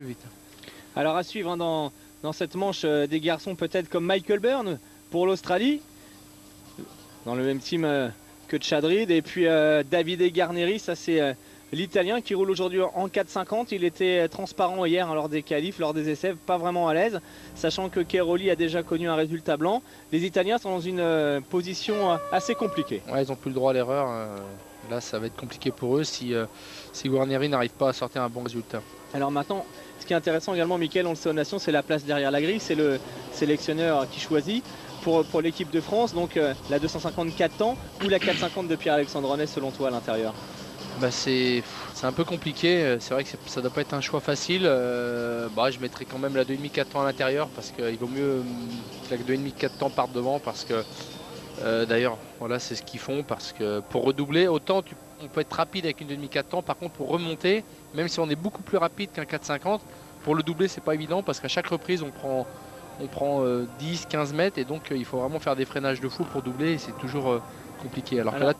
Vite. Alors à suivre hein, dans cette manche des garçons peut-être comme Michael Byrne pour l'Australie, dans le même team que Chadrid, et puis Davide Garneri, ça c'est l'Italien qui roule aujourd'hui en 4,50. Il était transparent hier hein, lors des qualifs, lors des essais, pas vraiment à l'aise, sachant que Cairoli a déjà connu un résultat blanc. Les Italiens sont dans une position assez compliquée. Ouais, ils n'ont plus le droit à l'erreur. Là, ça va être compliqué pour eux si Guarneri n'arrive pas à sortir un bon résultat. Alors maintenant, ce qui est intéressant également, Mickaël, on le sait aux Nations, c'est la place derrière la grille. C'est le sélectionneur qui choisit pour l'équipe de France. Donc la 254 temps ou la 450 de Pierre-Alexandre Renet selon toi à l'intérieur? Bah, c'est un peu compliqué. C'est vrai que ça ne doit pas être un choix facile. Je mettrais quand même la 2,5-4 temps à l'intérieur parce qu'il vaut mieux que la 2,5-4 temps parte devant parce que d'ailleurs, voilà, c'est ce qu'ils font parce que pour redoubler, autant on peut être rapide avec une 2,5-4 temps. Par contre, pour remonter, même si on est beaucoup plus rapide qu'un 4,50, pour le doubler, c'est pas évident parce qu'à chaque reprise, on prend 10-15 mètres et donc il faut vraiment faire des freinages de fou pour doubler et c'est toujours compliqué. Alors que là,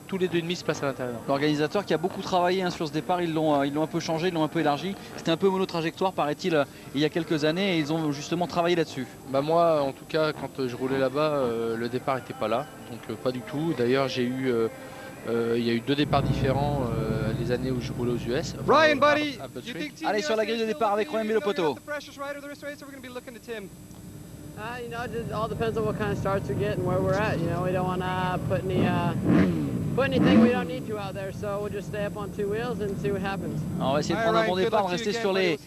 tous les 2,5 se passent à l'intérieur. L'organisateur qui a beaucoup travaillé hein, sur ce départ, ils l'ont un peu changé, ils l'ont un peu élargi. C'était un peu monotrajectoire, paraît-il, il y a quelques années et ils ont justement travaillé là-dessus. Bah moi, en tout cas, quand je roulais là-bas, le départ n'était pas là, donc pas du tout. D'ailleurs, il y a eu 2 départs différents les années où je roulais aux US. Ryan, buddy, allez sur la grille de départ avec Romain Villopoto. You know, it just all depends on what kind of starts we get and where we're at. You know, we don't want to put anything we don't need to out there, so we'll just stay up on 2 wheels and see what happens. Alors on va essayer de prendre un bon départ, de rester sur les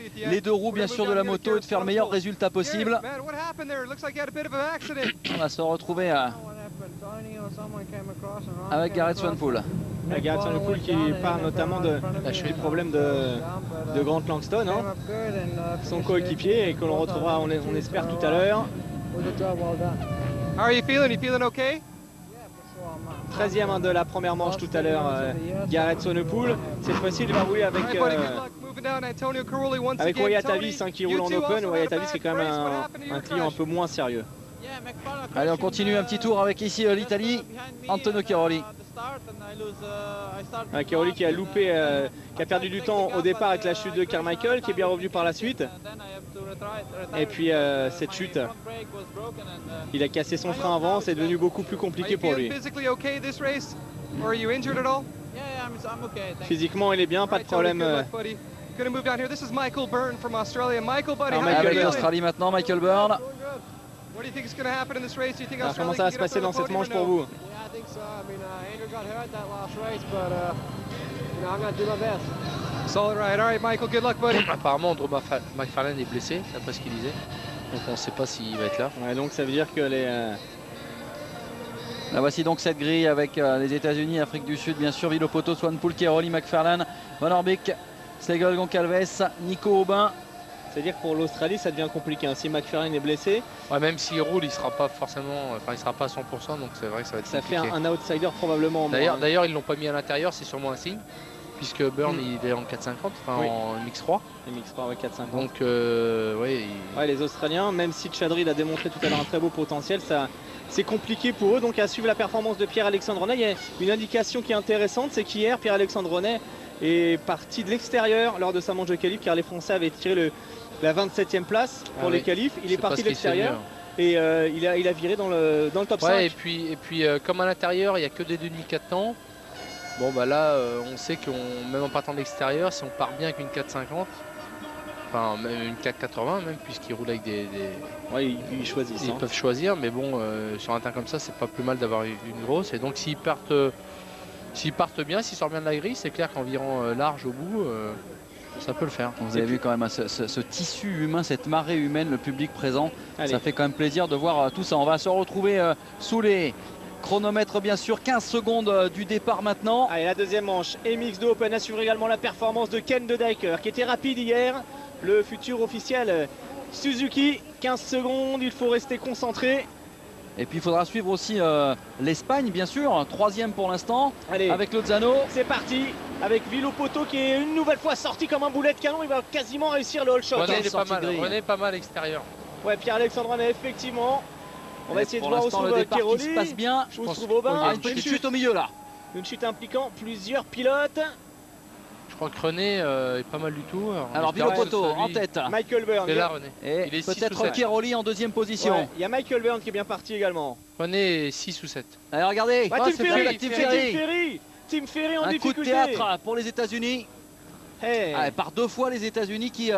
2 roues bien sûr de la moto et de faire le meilleur résultat possible. On va se retrouver avec Garrett Swanepoel. Garrett Swanepoel qui parle notamment du problème de Grant Langston, hein, son coéquipier, et que l'on retrouvera, on espère, tout à l'heure. How are you feeling? You feeling okay? 13e de la première manche tout à l'heure, Garrett Swanepoel. Cette fois-ci, il va rouler avec Wyatt Davis hein, qui roule en open. Wyatt Davis qui est quand même un client un peu moins sérieux. Allez, on continue un petit tour avec ici l'Italie, Antonio Cairoli. Cairoli qui a loupé, qui a perdu du temps au départ avec la chute de Carmichael, qui est bien revenu par la suite. Et puis cette chute, il a cassé son frein avant, c'est devenu beaucoup plus compliqué pour lui. Physiquement, il est bien, pas de problème. Avec l'Australie maintenant, Michael Byrne. Alors, comment ça va se passer dans cette manche pour vous? Apparemment, Andrew McFarlane est blessé, d'après ce qu'il disait. Donc on ne sait pas s'il va être là. Ouais, donc ça veut dire que les... Là voici donc cette grille avec les États-Unis, Afrique du Sud, bien sûr, Villopoto, Swanepoel, Cairoli, McFarlane, Van Orbeek, Slegel, Goncalves, Nico Aubin. C'est-à-dire que pour l'Australie, ça devient compliqué. Hein. Si McFarlane est blessé, ouais, même s'il roule, il sera pas forcément, enfin, il sera pas à 100%, donc c'est vrai que ça va être compliqué. Ça fait un outsider probablement. D'ailleurs, ils l'ont pas mis à l'intérieur, c'est sûrement un signe, puisque Byrne il est en 4,50, enfin oui. En MX3. MX3, ouais, 4,50. Donc, ouais, les Australiens, même si Chadrid a démontré tout à l'heure un très beau potentiel, c'est compliqué pour eux. Donc à suivre la performance de Pierre-Alexandre Renet, il y a une indication qui est intéressante, c'est qu'hier, Pierre-Alexandre Renet est parti de l'extérieur lors de sa manche de qualif, car les Français avaient tiré la 27e place pour les qualifs. Il est parti de l'extérieur et il a viré dans le top 5. Et puis comme à l'intérieur, il n'y a que des 2,5-4 temps. Bon bah là, on sait qu'on même en partant de l'extérieur, si on part bien avec une 4,50, enfin même une 4,80 même, puisqu'ils roulent avec des... Ouais, ils choisissent. Ils peuvent choisir, mais bon, sur un terrain comme ça, c'est pas plus mal d'avoir une grosse. Et donc s'ils partent bien, s'ils sortent bien de la grille, c'est clair qu'en virant large au bout, ça peut le faire. Vous avez vu quand même ce tissu humain, cette marée humaine, le public présent. Allez. Ça fait quand même plaisir de voir tout ça. On va se retrouver sous les chronomètres bien sûr. 15 secondes du départ maintenant. Allez, la deuxième manche. MX2 Open assure également la performance de Ken De Dyker qui était rapide hier. Le futur officiel Suzuki. 15 secondes, il faut rester concentré. Et puis il faudra suivre aussi l'Espagne bien sûr, 3e pour l'instant avec Lozano. C'est parti avec Villopoto qui est une nouvelle fois sorti comme un boulet de canon. Il va quasiment réussir le all shot. René est pas mal à l'extérieur. Ouais, Pierre-Alexandre Renet effectivement. On va essayer de voir où se trouve Cairoli. Qui se passe bien. Où se trouve Aubin. Une petite chute au milieu là. Une chute impliquant plusieurs pilotes. Je crois que René est pas mal du tout. Alors Villopoto en tête. Michael Byrne. C'est là René. Et Il est 6 ou peut-être 7. Keroli en deuxième position. Ouais, il y a Michael Byrne qui est bien parti également. René est 6 ou 7. Allez, regardez. Ouais, Tim c'est Ferry, bien, Tim Ferry. Tim Ferry en Un coup de difficulté. théâtre pour les États-Unis. Hey. Ah, par 2 fois les États-Unis qui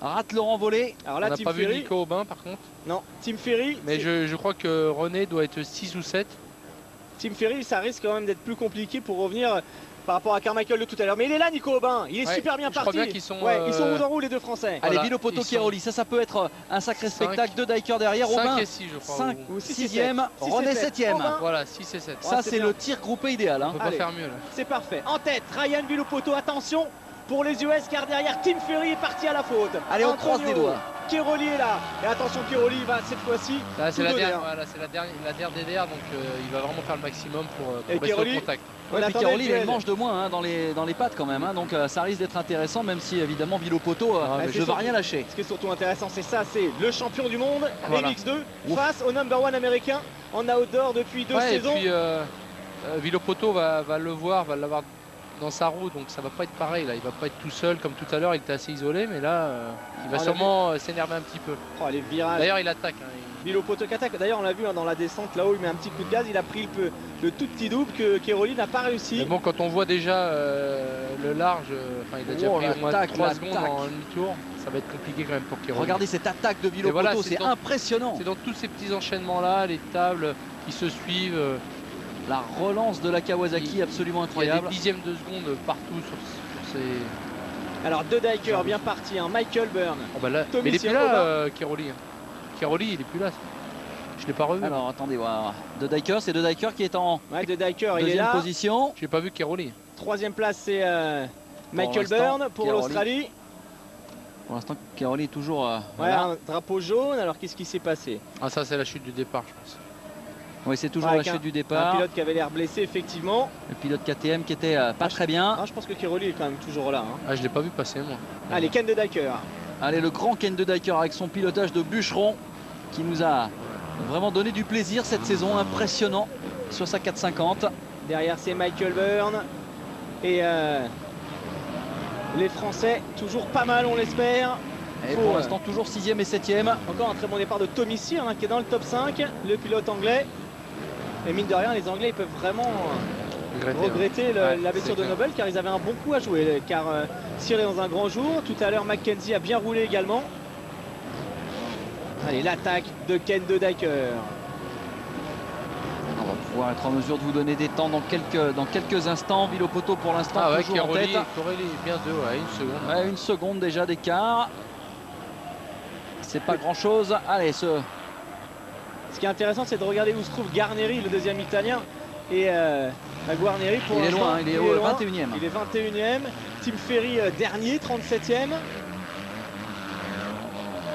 ratent le renvolé. Alors On là, n'a Tim pas vu Ferry. Nico Aubin par contre. Non, Tim Ferry. Mais je crois que René doit être 6 ou 7. Tim Ferry, ça risque quand même d'être plus compliqué pour revenir par rapport à Carmichael de tout à l'heure. Mais il est là, Nico Aubin. Il est Ouais, super bien je parti. crois bien qu'ils sont, ils sont roue en roue, les deux Français. Allez, Voilà, Villopoto ils sont- Keroli, ça peut être un sacré 5, spectacle. 2 Diker derrière. 5 Aubin, et 6 je crois. 5 ou 6 et 6e, 7. René 6 et 7e. Aubin. Voilà, 6 et 7. Ça, c'est c'est bien. le tir groupé idéal. On Hein. peut pas Allez. faire mieux là. C'est parfait. En tête, Ryan Villopoto. Attention pour les US, car derrière, Tim Ferry est parti à la faute. Allez, on croise les doigts. Keroli est là. Et attention, Keroli va cette fois-ci. Là, c'est tout la donner, dernière, hein. voilà, c'est la dernière DDR, donc il va vraiment faire le maximum pour Et baisser Keroli, le contact. on Ouais, puis attendait Keroli, le il a une duel. manche de moins hein, dans les pattes quand même. Hein, donc ça risque d'être intéressant, même si évidemment Villopoto, mais je c'est ne vais surtout- rien lâcher. Ce qui est surtout intéressant, c'est ça, c'est le champion du monde, Voilà. MX2, face au number 1 américain en outdoor depuis 2 Ouais, et saisons. puis Villopoto va le voir, va l'avoir dans sa roue, donc ça va pas être pareil là. Il va pas être tout seul comme tout à l'heure, il était assez isolé, mais là il va On l'a sûrement s'énerver un petit peu. Oh, les virages. D'ailleurs, il attaque. Hein, Villopoto qui attaque. D'ailleurs, on l'a vu hein, dans la descente là-haut, il met un petit coup de gaz, il a pris le tout petit double que Keroli n'a pas réussi. Mais bon, quand on voit déjà le large, enfin il a déjà Oh, pris au moins l'attaque, 3 secondes l'attaque. en demi-tour, ça va être compliqué quand même pour Keroli. Regardez cette attaque de Villopoto, voilà, c'est dans- impressionnant. C'est dans tous ces petits enchaînements là, les tables qui se suivent. La relance de la Kawasaki absolument Il y a incroyable. des dixièmes de seconde partout sur ces. Alors, deux Diker bien partis, hein. Michael Byrne. Oh bah là, Tommy mais il est plus Sierra, là, Keroli. Keroli, il est plus là. Je l'ai pas revu. Alors attendez, voir. De Diker, c'est De Diker qui est en Ouais, deux Diker, il est deuxième là. position. J'ai pas vu Keroli. Troisième place, c'est Michael l'instant, Byrne pour Keroli. l'Australie. Pour l'instant, Keroli est toujours. Ouais, voilà. un drapeau jaune. Alors, qu'est-ce qui s'est passé? Ah ça c'est la chute du départ, je pense. Oui, c'est toujours Ouais, la avec chute du Un départ. pilote qui avait l'air blessé, effectivement. Le pilote KTM qui était pas très bien. Ah, je pense que Keroli est quand même toujours là. Hein. Ah je l'ai pas vu passer moi. Allez, Ken de Diker. Allez, le grand Ken de Diker avec son pilotage de bûcheron qui nous a vraiment donné du plaisir cette saison, impressionnant sur sa 450. Derrière, c'est Michael Byrne. Et les Français, toujours pas mal, on l'espère. Et Faut, pour l'instant, toujours 6e et 7e. Encore un très bon départ de Tommy Sierra hein, qui est dans le top 5, le pilote anglais. Et mine de rien, les Anglais ils peuvent vraiment regretter Ouais, la blessure de c'est clair. Noble car ils avaient un bon coup à jouer. Car Sierra est dans un grand jour. Tout à l'heure, Mackenzie a bien roulé également. Allez, l'attaque de Ken de Diker. On va pouvoir être en mesure de vous donner des temps dans quelques instants. Villopoto pour l'instant Ah ouais, toujours en Keroli, tête. Keroli est bien deux, ouais, une seconde. Ouais, une seconde déjà d'écart. C'est pas grand chose. Allez, Ce qui est intéressant, c'est de regarder où se trouve Garneri, le deuxième italien. Et Guarneri, pour il est l'instant, loin, il est au loin. 21e. Il est 21e. Tim Ferry, dernier, 37e.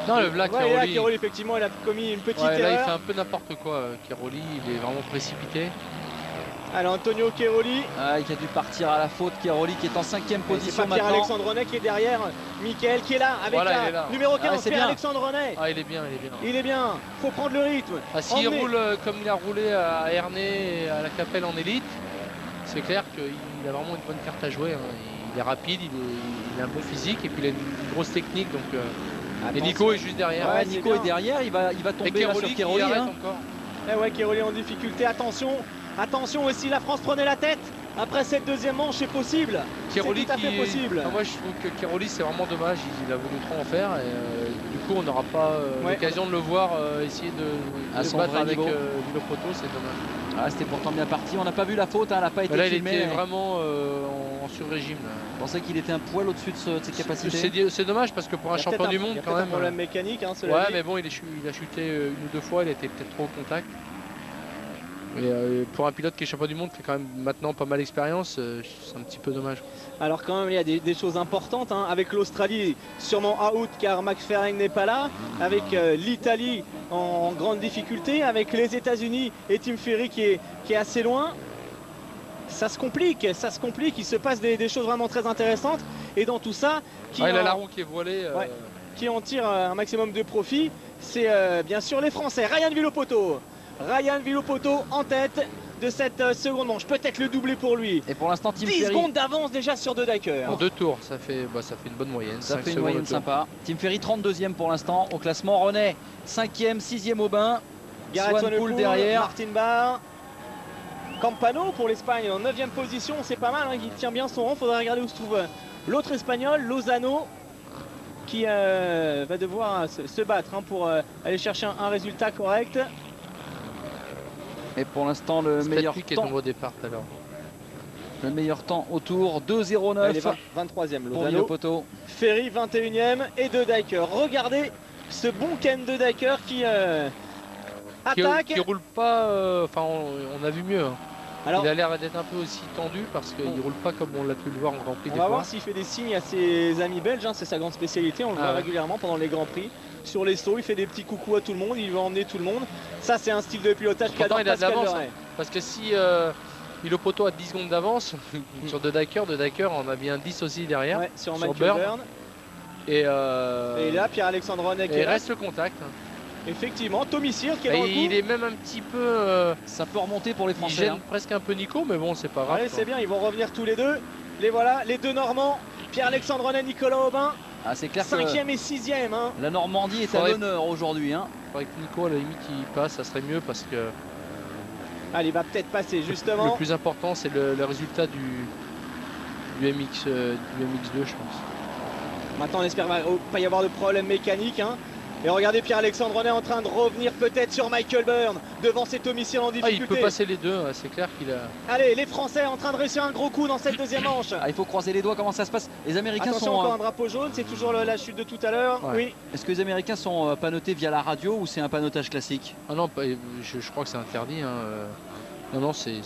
Non, le Black Ouais, et là, Keroli. Keroli, effectivement, il a commis une petite Ouais, là il erreur. fait un peu n'importe quoi. Keroli, il est vraiment précipité. Alors, Antonio Keroli. Ah, il a dû partir à la faute. Keroli qui est en 5e Et c'est position pas maintenant. Pierre-Alexandre Renet qui est derrière. Michael qui est là avec Voilà, il la est là. numéro 15, Ah, c'est bien. Pierre-Alexandre Renet. Ah il est bien, il est bien. Il est bien. Faut prendre le rythme. Ah, s'il Emmener. roule comme il a roulé à Ernée et à la Capelle en élite, c'est clair qu'il a vraiment une bonne carte à jouer. Hein. Il est rapide, il a un bon physique et puis il a une grosse technique. Donc, et Attention. Nico est juste derrière. Ouais, Ouais, c'est Nico bien. est derrière, il va Et tomber là Keroli sur qui Keroli. arrête Hein. encore. Eh ouais, Keroli en difficulté. Attention. Attention aussi, la France prenait la tête. Après cette deuxième manche, c'est possible. Keroli C'est tout à fait possible. Ah, moi je trouve que Keroli c'est vraiment dommage, il a voulu trop en faire et du coup on n'aura pas Ouais. l'occasion de le voir essayer À de son battre vrai avec niveau. Villopoto, c'est dommage. Ah, c'était pourtant bien parti. On n'a pas vu la faute, hein, elle n'a pas été Mais là il filmée. était mais vraiment en sur-régime. là. Je pensais qu'il était un poil au-dessus de ses capacités. C'est dommage parce que pour un Il y a champion peut-être du il y monde a quand peut-être même. un problème mécanique, hein, cela Ouais dit. mais bon il a chuté une ou deux fois, il était peut-être trop au contact. Et pour un pilote qui est champion du monde qui a quand même maintenant pas mal d'expérience, c'est un petit peu dommage. Alors quand même il y a des choses importantes hein. Avec l'Australie sûrement out car McFerrin n'est pas là, avec l'Italie en grande difficulté, avec les États-Unis et Tim Ferry qui est assez loin. Ça se complique, il se passe des choses vraiment très intéressantes et dans tout ça Il a la roue qui est voilée. Ouais. Qui en tire un maximum de profit, c'est bien sûr les Français. Ryan Villopoto en tête de cette seconde manche. Peut-être le doublé pour lui. Et pour l'instant, Tim 10 Ferry. secondes d'avance déjà sur De Decker. En 2 tours, ça fait une bonne moyenne. Ça fait une moyenne sympa. Tim Ferry 32e pour l'instant au classement. René 5e, 6e au bain. Gareth Swanepoel derrière. Martin Barr. Campano pour l'Espagne en 9e position. C'est pas mal, hein, il tient bien son rang. Faudrait regarder où se trouve l'autre Espagnol, Lozano, qui va devoir se battre hein, pour aller chercher un résultat correct. Et pour l'instant, le meilleur temps. Au départ tout à l'heure. Le meilleur temps au tour 2,09. 23e pour Vino Poto. Ferry 21e et De Decker. Regardez ce bon Ken De Decker qui attaque. Qui roule pas. Enfin, on a vu mieux. Hein. Alors, il a l'air d'être un peu aussi tendu parce qu'il roule pas comme on l'a pu le voir en Grand Prix. On va voir s'il fait des signes à ses amis belges. Hein, c'est sa grande spécialité. On le voit régulièrement pendant les Grands Prix. Sur les sauts, il fait des petits coucous à tout le monde. Il veut emmener tout le monde. Ça, c'est un style de pilotage qu'adore Pascal Loret. Parce que si Vino Poto a 10 secondes d'avance sur De Decker en a bien 10 aussi derrière. Ouais, sur Michael Byrne. Et là, Pierre-Alexandre René qui reste le contact. Effectivement, Tommy Searle qui est dans le coup. Il est même un petit peu. Ça peut remonter pour les Français. Il gêne presque un peu Nico, mais bon, c'est pas grave. Allez, c'est bien, ils vont revenir tous les deux. Les voilà, les deux Normands, Pierre-Alexandre René, Nicolas Aubin. Ah, c'est clair. 5e et 6e. Hein. La Normandie est à l'honneur aujourd'hui. Hein. Il faudrait que Nico, à la limite, il passe, ça serait mieux parce que. Allez, il va peut-être passer justement. Le plus important, c'est le résultat du MX2, je pense. Maintenant, on espère qu'il ne va pas y avoir de problème mécanique. Hein. Et regardez Pierre-Alexandre René en train de revenir peut-être sur Michael Byrne devant ses Tommy Searle en difficulté. Il peut passer les deux, c'est clair qu'il a... Allez, les Français en train de réussir un gros coup dans cette deuxième manche. Il faut croiser les doigts, comment ça se passe. Les Américains Attention, sont... encore un drapeau jaune, c'est toujours la chute de tout à l'heure. Ouais. Oui. Est-ce que les Américains sont panotés via la radio ou c'est un panotage classique? Ah non, je crois que c'est interdit. Hein. Non, c'est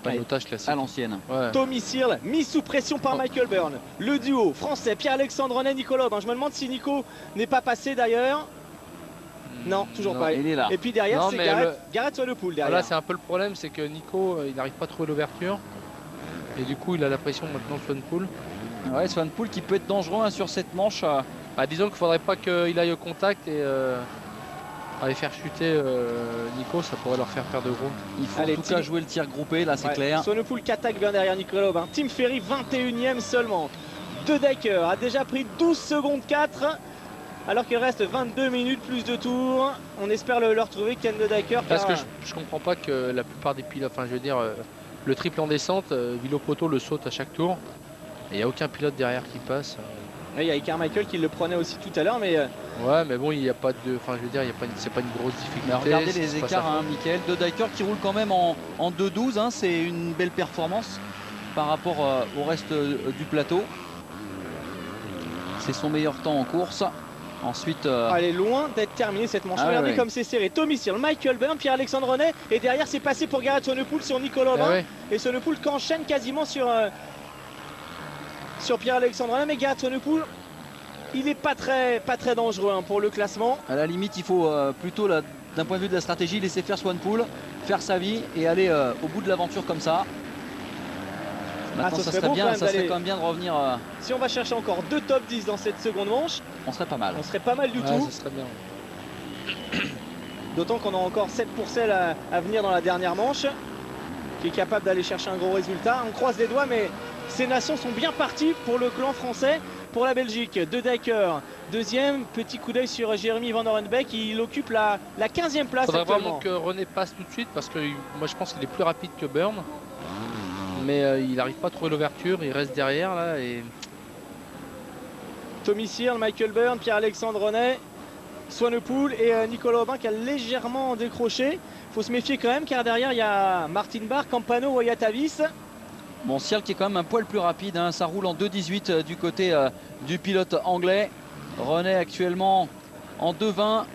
panotage classique. À l'ancienne. Ouais. Tommy Searle mis sous pression par Michael Byrne. Le duo français Pierre-Alexandre René, Nicolas Aubin. Je me demande si Nico n'est pas passé d'ailleurs. Non, toujours pas. Il est là. Et puis derrière, c'est Gareth Swanepoel derrière. Là, c'est un peu le problème, c'est que Nico, il n'arrive pas à trouver l'ouverture. Et du coup, il a la pression maintenant, Swanepoel. Ouais, Swanepoel qui peut être dangereux hein, sur cette manche. Disons qu'il ne faudrait pas qu'il aille au contact et aller faire chuter Nico, ça pourrait leur faire perdre de gros. Il faut en tout cas jouer le tir groupé, là c'est clair. Swanepoel qui attaque bien derrière Nicolas Aubin. Tim Ferry 21e seulement. De Decker a déjà pris 12 secondes 4. Alors qu'il reste 22 minutes plus de tours. On espère le retrouver, Ken De Decker. Parce que je comprends pas que la plupart des pilotes, enfin je veux dire, le triple en descente, Vino Poto le saute à chaque tour. Et il n'y a aucun pilote derrière qui passe. Il y a Carmichael qui le prenait aussi tout à l'heure, mais... Ouais, mais bon, il n'y a pas de... Enfin, je veux dire, c'est pas une grosse difficulté. Mais regardez les écarts, hein, Michael. De Decker qui roule quand même en 2,12. Hein, c'est une belle performance par rapport au reste du plateau. C'est son meilleur temps en course. Ensuite, elle est loin d'être terminée cette manche. Regardez comme c'est serré. Tommy Searle, Michael Byrne, Pierre-Alexandre René. Et derrière, c'est passé pour Gareth Swanepoel sur Nicolas Aubin. Et Swanepoel qui enchaîne quasiment sur Pierre-Alexandre René. Mais Gareth Swanepoel, il n'est pas très dangereux hein, pour le classement. À la limite, il faut plutôt, d'un point de vue de la stratégie, laisser faire Swanepoel, faire sa vie et aller au bout de l'aventure comme ça. Maintenant, ça serait bien, ça serait quand même bien de revenir. Si on va chercher encore 2 top 10 dans cette seconde manche, on serait pas mal. On serait pas mal du tout. Ça serait bien. D'autant qu'on a encore 7 pour celle à venir dans la dernière manche, qui est capable d'aller chercher un gros résultat. On croise les doigts, mais ces nations sont bien parties pour le clan français. Pour la Belgique, De Decker, deuxième. Petit coup d'œil sur Jérémy Van Orenbeek, il occupe la 15e place. Il faudrait actuellement. vraiment que René passe tout de suite parce que moi je pense qu'il est plus rapide que Byrne. Mais il n'arrive pas à trouver l'ouverture, il reste derrière là et... Tommy Searle, Michael Byrne, Pierre-Alexandre René, Swanepoel et Nicolas Aubin qui a légèrement décroché. Il faut se méfier quand même car derrière il y a Martin Barr, Campano, Wyatt Avis. Bon, Searle qui est quand même un poil plus rapide, hein. Ça roule en 2,18 du côté du pilote anglais. René actuellement en 2,20.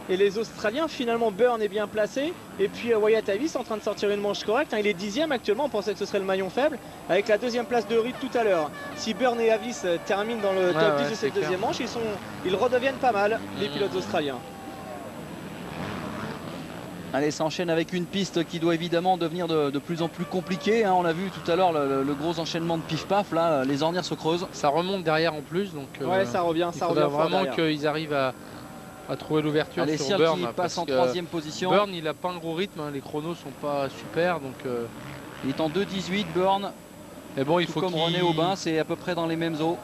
Et les Australiens, finalement, Byrne est bien placé. Et puis Wyatt Avis en train de sortir une manche correcte. Hein. Il est 10e actuellement, on pensait que ce serait le maillon faible. Avec la deuxième place de Reed tout à l'heure. Si Byrne et Avis terminent dans le top 10 de cette deuxième manche, ils redeviennent pas mal, les pilotes australiens. Allez, ça enchaîne avec une piste qui doit évidemment devenir de plus en plus compliquée. Hein. On a vu tout à l'heure le gros enchaînement de pif-paf. Là, les ornières se creusent. Ça remonte derrière en plus. Donc, ouais, ça revient. Il faudrait vraiment qu'ils arrivent à trouver l'ouverture Allez, sur Searle Byrne. qui passe en 3e position. Byrne, il a pas un gros rythme, hein, les chronos sont pas super, donc. Il est en 2,18 Byrne. Mais bon, il faut comme René Aubin, c'est à peu près dans les mêmes eaux.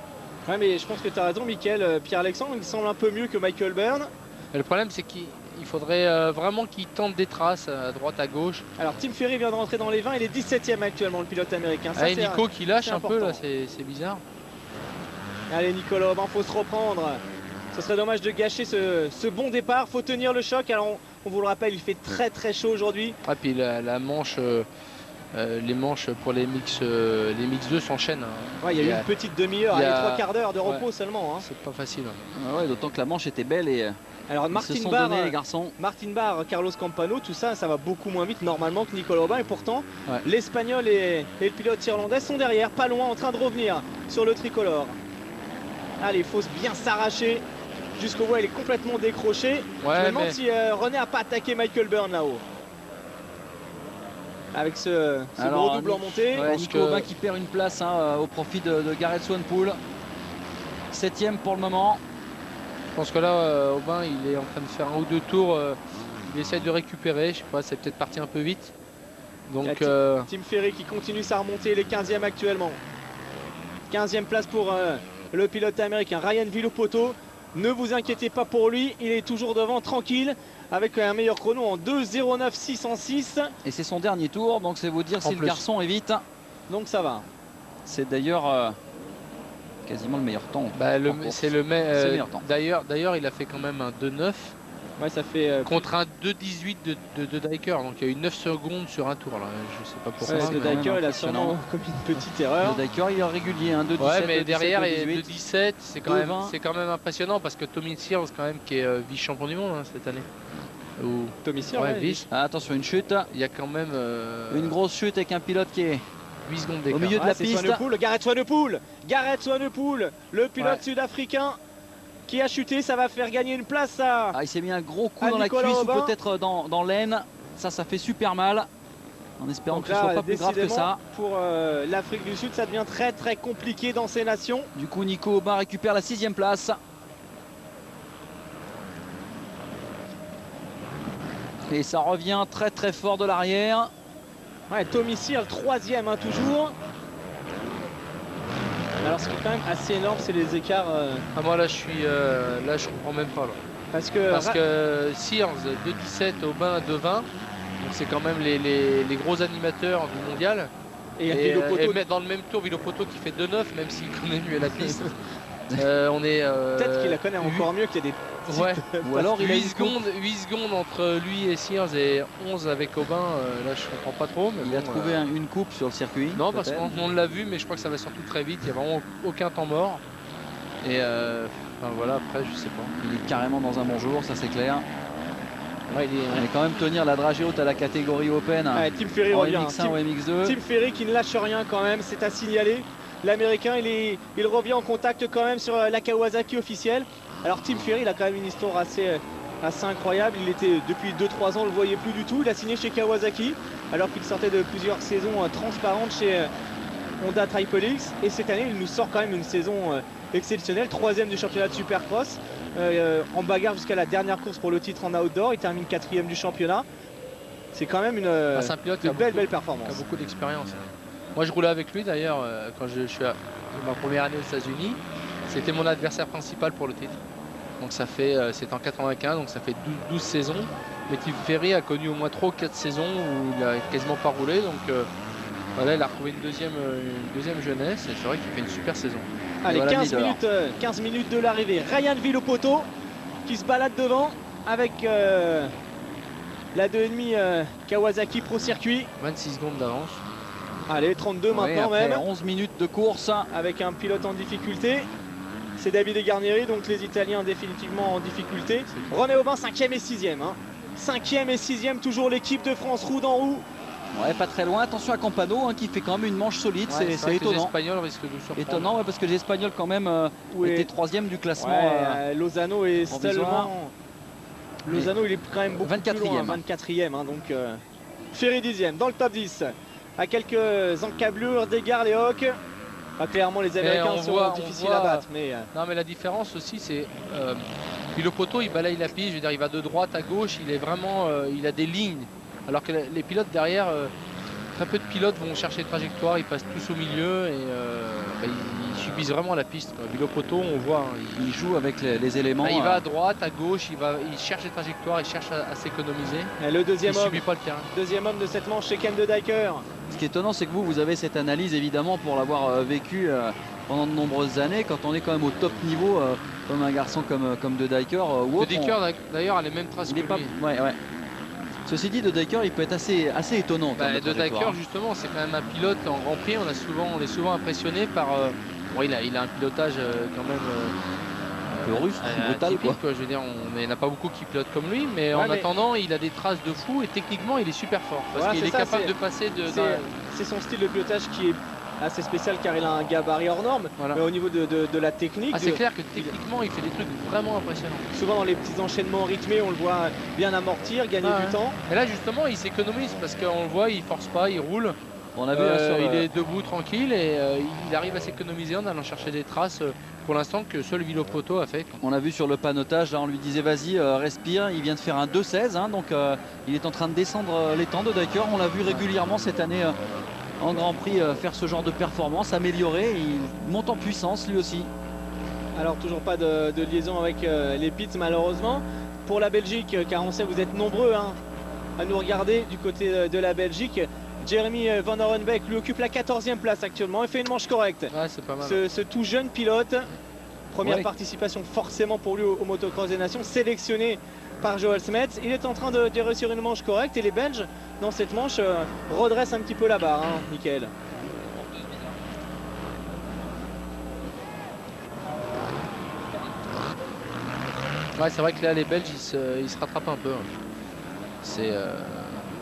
Ouais, mais je pense que tu as raison, Mickaël. Pierre-Alexandre, il semble un peu mieux que Michael Byrne. Et le problème, c'est qu'il faudrait vraiment qu'il tente des traces à droite, à gauche. Alors, Tim Ferry vient de rentrer dans les 20, il est 17e actuellement, le pilote américain. Ça, Nico qui lâche un peu, là, important. c'est bizarre. Allez, Nicolas Aubin, faut se reprendre. Ce serait dommage de gâcher ce bon départ. Faut tenir le choc. Alors, on vous le rappelle, il fait très chaud aujourd'hui. Ah, puis la manche. Les manches pour les mix 2 s'enchaînent. Hein. Ouais, il y a eu une petite demi-heure, allez, 3 quarts d'heure de repos ouais, seulement. Hein. C'est pas facile. Ouais, d'autant que la manche était belle et alors ils Martin se sont Barr, donnés, les garçons. Martin Barr, Carlos Campano, tout ça, ça va beaucoup moins vite normalement que Nicolas Aubin. Et pourtant, l'Espagnol et le pilote irlandais sont derrière, pas loin, en train de revenir sur le tricolore. Allez, il faut bien s'arracher. Jusqu'au bout, il est complètement décroché. Ouais, je me demande si René a pas attaqué Michael Byrne là-haut. Avec ce gros double en montée. Ouais, Nico Aubin qui perd une place hein, au profit de Gareth Swanepoel. 7e pour le moment. Je pense que là, Aubin, il est en train de faire un ou deux tours. Il essaie de récupérer. Je sais pas, c'est peut-être parti un peu vite. Donc, Tim Ferry qui continue sa remontée, il est 15e actuellement. 15e place pour le pilote américain Ryan Villopoto. Ne vous inquiétez pas pour lui, il est toujours devant, tranquille, avec un meilleur chrono en 2:09.606. Et c'est son dernier tour, donc c'est vous dire si le garçon est vite. Donc ça va. C'est d'ailleurs quasiment le meilleur temps. Bah, c'est le meilleur temps. D'ailleurs, il a fait quand même un 2:9. Ouais, ça fait contre un 2:18 de Diker, donc il y a eu 9 secondes sur un tour là. Je sais pas pourquoi. Ouais, le Diker il a sûrement commis une petite erreur. Le Diker il est régulier, hein, 2:17. Ouais, mais derrière il y a 2:17, c'est quand même impressionnant parce que Tommy Searle quand même qui est vice-champion du monde hein, cette année. Tommy Searle, ouais, vice. Ah, attention, une chute. Il y a quand même une grosse chute avec un pilote qui est 8 secondes au milieu de la piste. Gareth Swanepoel, le pilote sud-africain qui a chuté, ça va faire gagner une place à... Ah, il s'est mis un gros coup dans la cuisse ou peut-être dans l'aine. Ça fait super mal. En espérant donc que ce soit pas plus grave que ça. Pour l'Afrique du Sud, ça devient très compliqué dans ces nations. Du coup, Nico Aubin récupère la 6e place. Et ça revient très fort de l'arrière. Ouais, Tommy Searle 3e hein, toujours. Alors ce qui est quand même assez énorme, c'est les écarts. Ah, moi là je comprends même pas là. Parce que Searle 2:17, Aubin 2:20, donc c'est quand même les gros animateurs du mondial. Et dans le même tour, Villopoto qui fait 2:9, même s'il connaît mieux la piste. On est. Peut-être qu'il la connaît encore mieux qu'il y a des. Ouais. Ou alors il a 8 secondes entre lui et Searle et 11 avec Aubin. Là je comprends pas trop. Mais il a trouvé une coupe sur le circuit. Non, parce qu'on l'a vu, mais je crois que ça va surtout très vite. Il n'y a vraiment aucun temps mort. Et enfin, voilà, après je sais pas. Il est carrément dans un bon jour, ça c'est clair. Ouais, il est quand même tenir la dragée haute à la catégorie Open. Ouais, Tim Ferry revient. MX1 ou MX2. Tim Ferry qui ne lâche rien quand même, c'est à signaler. L'Américain, il revient en contact quand même sur la Kawasaki officielle. Alors Tim Ferry, il a quand même une histoire assez incroyable. Il était depuis 2-3 ans, on le voyait plus du tout. Il a signé chez Kawasaki alors qu'il sortait de plusieurs saisons transparentes chez Honda Triple X. Et cette année, il nous sort quand même une saison exceptionnelle, 3e du championnat de Supercross. En bagarre jusqu'à la dernière course pour le titre en outdoor. Il termine 4e du championnat. C'est quand même une belle performance. Il a beaucoup d'expérience. Moi je roulais avec lui d'ailleurs quand je suis à ma première année aux États-Unis. C'était mon adversaire principal pour le titre. Donc ça fait, c'est en 95, donc ça fait 12 saisons. Mais Tim Ferry a connu au moins 3 ou 4 saisons où il a quasiment pas roulé. Donc voilà, il a retrouvé une deuxième jeunesse et c'est vrai qu'il fait une super saison. Allez, voilà 15 minutes de l'arrivée. Ryan Villopoto qui se balade devant avec la 2,5 Kawasaki Pro Circuit. 26 secondes d'avance. Allez, 32 maintenant même. 11 minutes de course. Avec un pilote en difficulté. C'est Davide Garneri, donc les Italiens définitivement en difficulté. René Aubin, 5e et 6e. 5e et 6e, toujours l'équipe de France roue dans roue. Ouais, pas très loin. Attention à Campano qui fait quand même une manche solide. Ouais, c'est étonnant. Les Espagnols risquent de surprendre. Étonnant, ouais, parce que les Espagnols quand même étaient 3e du classement. Ouais, Lozano est seulement. Lozano, il est quand même beaucoup 24e. Plus loin, 24e. Donc Ferry 10e dans le top 10. À quelques encablures d'égards les Hawks. Clairement les Américains sont difficiles à battre. Mais... Non mais la différence aussi c'est Villopoto, il balaye la piste, je veux dire, il va de droite à gauche, il est vraiment, il a des lignes. Alors que les pilotes derrière, très peu de pilotes vont chercher les trajectoires, ils passent tous au milieu et ils subissent vraiment la piste. Villopoto, on voit, hein, il joue avec les éléments. Il va à droite, à gauche, il cherche les trajectoires, il cherche à s'économiser. Le deuxième homme, subit pas le terrain. Deuxième homme de cette manche, c'est Ken de Dyker. Ce qui est étonnant, c'est que vous avez cette analyse évidemment pour l'avoir vécu pendant de nombreuses années. Quand on est quand même au top niveau, comme un garçon comme de Dyker ou autre. De Dyker d'ailleurs a les mêmes traces que lui. Ouais. Ceci dit, de Dyker, il peut être assez étonnant. De Dyker, justement, c'est quand même un pilote en Grand Prix. On est souvent impressionné par. Bon, il a un pilotage quand même. Un peu russe, brutal, typique, quoi. Je veux dire, il n'y en a pas beaucoup qui pilotent comme lui, mais en attendant, il a des traces de fou et techniquement, il est super fort. Parce qu'il est capable de passer de. C'est son style de pilotage qui est assez spécial car il a un gabarit hors norme, mais au niveau de la technique. C'est clair que techniquement, il fait des trucs vraiment impressionnants. Souvent dans les petits enchaînements rythmés, on le voit bien amortir, gagner du temps. Et là, justement, il s'économise parce qu'on le voit, il force pas, il roule. On a vu il est debout tranquille et il arrive à s'économiser en allant chercher des traces pour l'instant que seul Villopoto a fait. On a vu sur le panotage, là, on lui disait vas-y respire, il vient de faire un 2.16 hein, donc il est en train de descendre les temps de Dyker. On l'a vu régulièrement cette année en Grand Prix faire ce genre de performance, améliorer, il monte en puissance lui aussi. Alors toujours pas de liaison avec les pits malheureusement pour la Belgique, car on sait que vous êtes nombreux hein, à nous regarder du côté de la Belgique. Jeremy Van Orenbeek lui occupe la 14e place actuellement et fait une manche correcte. C'est pas mal. Ce tout jeune pilote, première participation forcément pour lui au Motocross des Nations, sélectionné par Joël Smets. Il est en train de réussir une manche correcte et les Belges dans cette manche redressent un petit peu la barre, hein, Michael. C'est vrai que là les Belges ils se rattrapent un peu.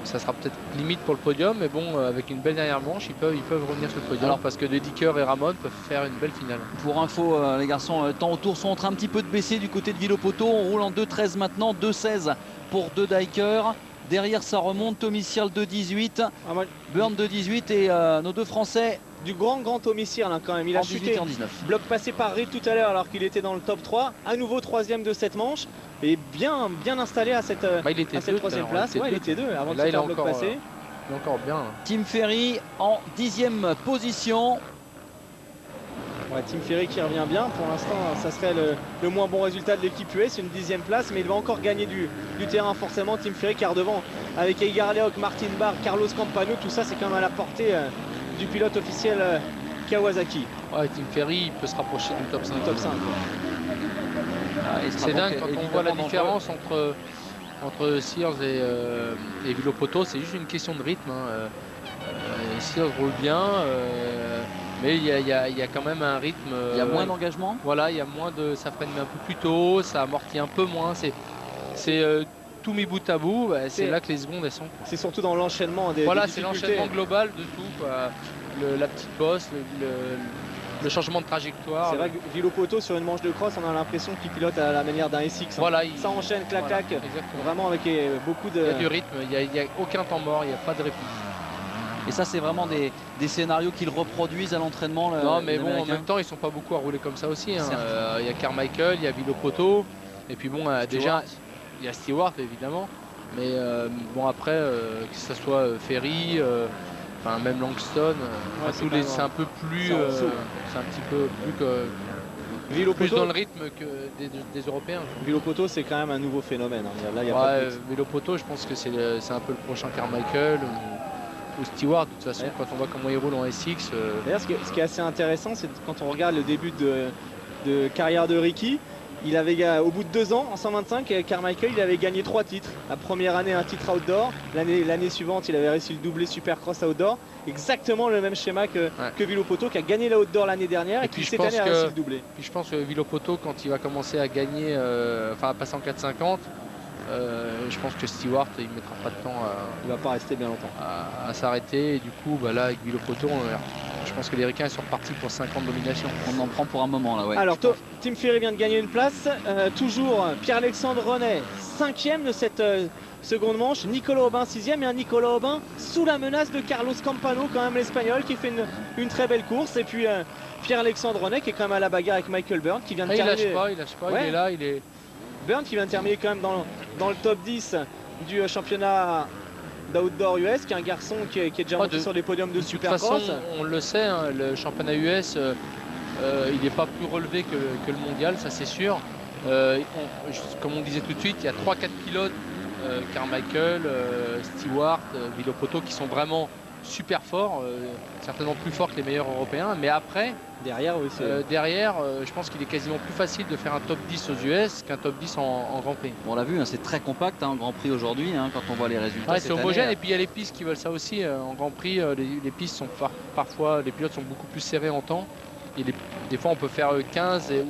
Ça sera peut-être limite pour le podium, mais bon, avec une belle dernière manche, ils peuvent revenir sur le podium. Alors, parce que de Dyker et Ramon peuvent faire une belle finale. Pour info, les garçons, temps au tour sont en train un petit peu de baisser du côté de Villopoto. On roule en 2.13 maintenant, 2.16 pour de Dyker. Derrière, ça remonte. Tommy Searle 2.18, Burn 2.18 et nos deux Français. Du grand Tommy Searle hein, quand même. Il a chuté en 19. Bloc passé par Reed tout à l'heure alors qu'il était dans le top 3. À nouveau 3e de cette manche. Et bien installé à cette 3e place. Il était 2 avant de se faire bloc passé. Il est encore bien. Tim Ferry en 10e position. Tim Ferry qui revient bien. Pour l'instant, ça serait le moins bon résultat de l'équipe US. Une 10e place, mais il va encore gagner du terrain forcément. Tim Ferry car devant avec Eigar Leok, Martin Barr, Carlos Campano. Tout ça, c'est quand même à la portée du pilote officiel Kawasaki. Tim Ferry il peut se rapprocher du top 5. C'est dingue quand on voit la différence entre Sears et Villopoto. C'est juste une question de rythme. Sears roule bien, mais il y a quand même un rythme. Il y a moins d'engagement. Voilà, il y a moins ça freine un peu plus tôt, ça amortit un peu moins. C'est tout mis bout à bout, c'est là que les secondes elles sont. C'est surtout dans l'enchaînement des c'est l'enchaînement global de tout, quoi. La petite bosse, le changement de trajectoire. C'est vrai que Villopoto sur une manche de cross, on a l'impression qu'il pilote à la manière d'un SX. Voilà, ça enchaîne, clac, vraiment avec beaucoup de. Il y a du rythme, il n'y a aucun temps mort, il n'y a pas de répit. Et ça, c'est vraiment des scénarios qu'ils reproduisent à l'entraînement. Non, mais bon, en même temps, ils sont pas beaucoup à rouler comme ça aussi. Il y a Carmichael, il y a Villopoto, et puis bon, déjà, il y a Stewart évidemment. Mais bon, après, que ce soit Ferry. Même Langston, c'est un peu plus, c'est un petit peu plus dans le rythme que des Européens. Villopoto, c'est quand même un nouveau phénomène. Villopoto, je pense que c'est un peu le prochain Carmichael ou Stewart. De toute façon, quand on voit comment il roule en SX. D'ailleurs, ce qui est assez intéressant, c'est quand on regarde le début de carrière de Ricky. Il avait, au bout de 2 ans, en 125, Carmichael, il avait gagné 3 titres. La première année, un titre outdoor. L'année suivante, il avait réussi le doublé Supercross outdoor. Exactement le même schéma que Villopoto, qui a gagné la outdoor l'année dernière et qui cette année a réussi le doublé. Puis je pense que Villopoto, quand il va commencer à gagner, à passer en 4,50, je pense que Stewart, il mettra pas de temps il va pas rester bien longtemps à s'arrêter. Et du coup, là, avec Villopoto, je pense que les Ricains sont repartis pour 5 ans de domination. On en prend pour un moment là, ouais. Alors Tim Ferry vient de gagner une place. Toujours Pierre-Alexandre Renet, 5e de cette seconde manche. Nicolas Aubin 6e et un Nicolas Aubin sous la menace de Carlos Campano, quand même l'Espagnol, qui fait une très belle course. Et puis Pierre-Alexandre Renet qui est quand même à la bagarre avec Michael Byrne qui vient de terminer. Il lâche pas, il est là, Burn qui vient de terminer quand même dans le top 10 du championnat d'outdoor US, qui est un garçon qui est déjà monté sur les podiums de Supercross. De toute façon, on le sait, hein, le championnat US, il n'est pas plus relevé que le mondial, ça c'est sûr. Comme on disait tout de suite, il y a 3-4 pilotes, Carmichael, Stewart, Villopoto, qui sont vraiment super forts, certainement plus forts que les meilleurs européens. Mais après, derrière, oui, je pense qu'il est quasiment plus facile de faire un top 10 aux US qu'un top 10 en Grand Prix. Bon, on l'a vu, hein, c'est très compact en Grand Prix aujourd'hui, hein, quand on voit les résultats. Ouais, c'est homogène, et puis il y a les pistes qui veulent ça aussi. En Grand Prix, les pistes sont parfois, les pilotes sont beaucoup plus serrés en temps. Et des fois, on peut faire 15 et...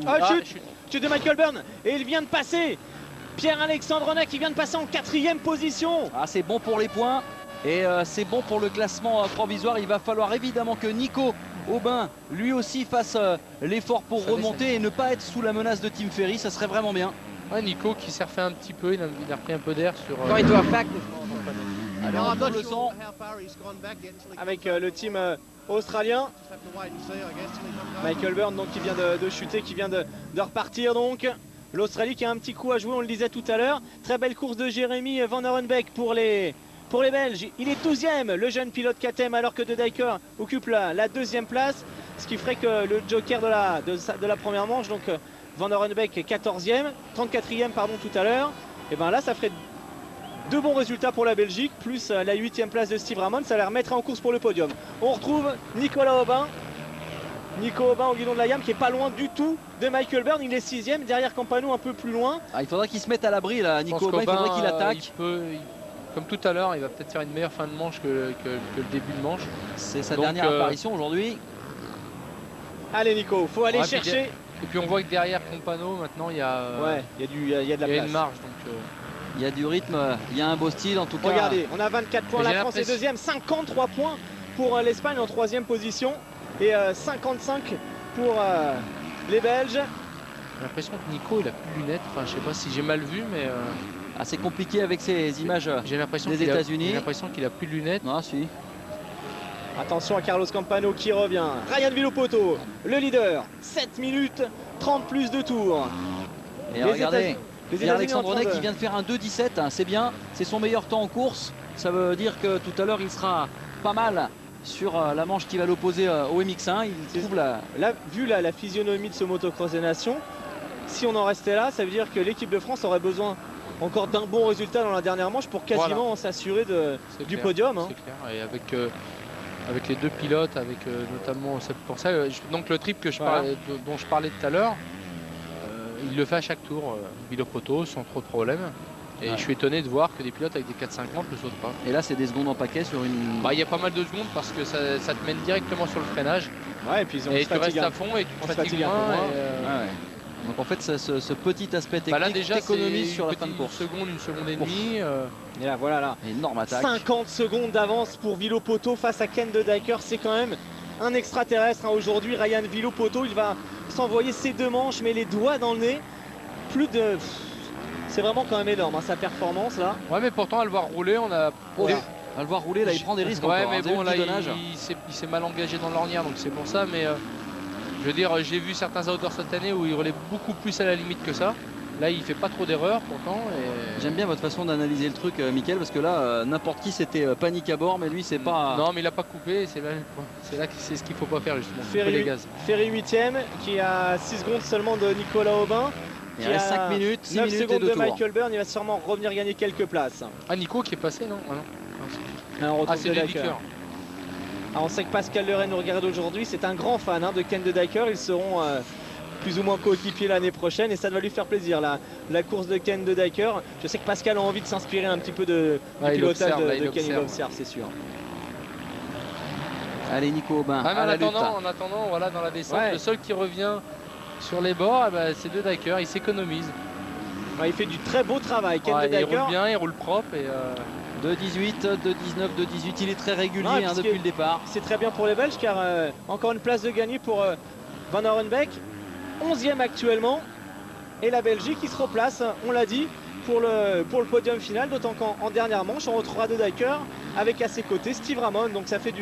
Chute de Michael Burn, et il vient de passer. Pierre-Alexandre Renat qui vient de passer en 4e position. Ah, c'est bon pour les points. Et c'est bon pour le classement provisoire. Il va falloir évidemment que Nico Aubin lui aussi fasse l'effort pour remonter et ne pas être sous la menace de Tim Ferry. Ça serait vraiment bien. Ouais, Nico qui s'est refait un petit peu, il a repris un peu d'air sur... Alors, on le sent. Avec le team australien. Michael Burn donc, qui vient de chuter, qui vient de repartir donc. L'Australie qui a un petit coup à jouer, on le disait tout à l'heure. Très belle course de Jérémy Van Orenbeek pour les Belges. Il est 12e, le jeune pilote KTM, alors que De Decker occupe la 2e place. Ce qui ferait que le joker de la première manche, donc Van Orenbeek est 14e, 34e pardon tout à l'heure. Et bien là, ça ferait 2 bons résultats pour la Belgique, plus la 8e place de Steve Ramon. Ça la remettrait en course pour le podium. On retrouve Nicolas Aubin. Nico Aubin au guidon de la gamme qui est pas loin du tout de Michael Burn. Il est 6e, derrière Campano un peu plus loin. Ah, il faudra qu'il se mette à l'abri là, Nico Aubin, il faudrait qu'il attaque. Comme tout à l'heure, il va peut-être faire une meilleure fin de manche que le début de manche. C'est sa dernière apparition aujourd'hui. Allez Nico, faut aller chercher. Et puis on voit que derrière Campano maintenant il y a, il y a de la place. Une marge. Donc, il y a du rythme, il y a un beau style en tout cas. Regardez, on a 24 points, la France est 2e, 53 points pour l'Espagne en 3e position. Et 55 pour les Belges. J'ai l'impression que Nico il a plus de lunettes. Enfin, je sais pas si j'ai mal vu, mais assez compliqué avec ces images des États-Unis. J'ai l'impression qu'il a plus de lunettes. Non, si. Attention à Carlos Campano qui revient. Ryan Villopoto, le leader. 7 minutes 30 plus de tours. Et regardez, Pierre-Alexandre Renat qui vient de faire un 2,17. Hein, c'est bien, c'est son meilleur temps en course. Ça veut dire que tout à l'heure il sera pas mal sur la manche qui va l'opposer au MX1. Il trouve vu la physionomie de ce motocross des nations, si on en restait là, ça veut dire que l'équipe de France aurait besoin encore d'un bon résultat dans la dernière manche pour quasiment s'assurer du podium. Hein. C'est clair. Et avec les 2 pilotes, avec notamment pour ça, donc le trip dont je parlais tout à l'heure, il le fait à chaque tour, Villopoto, sans trop de problèmes. Et je suis étonné de voir que des pilotes avec des 4,50 ne sautent pas. Et là, c'est des secondes en paquet sur une... Il y a pas mal de secondes parce que ça te mène directement sur le freinage. Ouais, et puis tu restes à fond et tu te fatigues moins. Donc en fait, ce petit aspect technique là, déjà, t'économise sur la fin de course. Une seconde et demie. Et là, voilà là. Énorme attaque. 50 secondes d'avance pour Villopoto face à Ken De Decker. C'est quand même un extraterrestre. Hein. Aujourd'hui, Ryan Villopoto, il va s'envoyer ses 2 manches, mais les doigts dans le nez. C'est vraiment quand même énorme, hein, sa performance là. Ouais, mais pourtant à le voir rouler, on a... À le voir rouler, là il prend des risques ouais, encore. Mais bon, là il s'est mal engagé dans l'ornière, donc c'est pour ça. Mais je veux dire, j'ai vu certains outdoors cette année où il roulait beaucoup plus à la limite que ça. Là, il fait pas trop d'erreurs pourtant. Et... J'aime bien votre façon d'analyser le truc, Mickaël, parce que là, n'importe qui c'était panique à bord, mais lui c'est pas... Non, mais il a pas coupé, c'est là que c'est ce qu'il faut pas faire justement. Ferry 8e, qui a 6 secondes seulement de Nicolas Aubin. Il reste 5 minutes, 6 minutes secondes et 2 de tours. Michael Burn, il va sûrement revenir gagner quelques places. Ah, Nico qui est passé, non? C'est De Decker. On sait que Pascal Leray nous regarde aujourd'hui, c'est un grand fan de Ken De Decker. Ils seront plus ou moins coéquipiers l'année prochaine et ça va lui faire plaisir la course de Ken De Decker. Je sais que Pascal a envie de s'inspirer un petit peu du pilotage de Ken, il observe, c'est sûr. Allez Nico Aubin, en attendant, voilà, dans la descente, le seul qui revient sur les bords, c'est De Decker, il s'économise. Il fait du très beau travail, Ken De Decker. Il roule bien, il roule propre. Et 2,18, 2,19, 2,18, il est très régulier depuis le départ. C'est très bien pour les Belges car encore une place de gagner pour Van Orenbeek, 11e actuellement. Et la Belgique qui se replace, on l'a dit, pour le podium final, d'autant qu'en dernière manche, on retrouvera De Decker avec à ses côtés Steve Ramon. Donc ça fait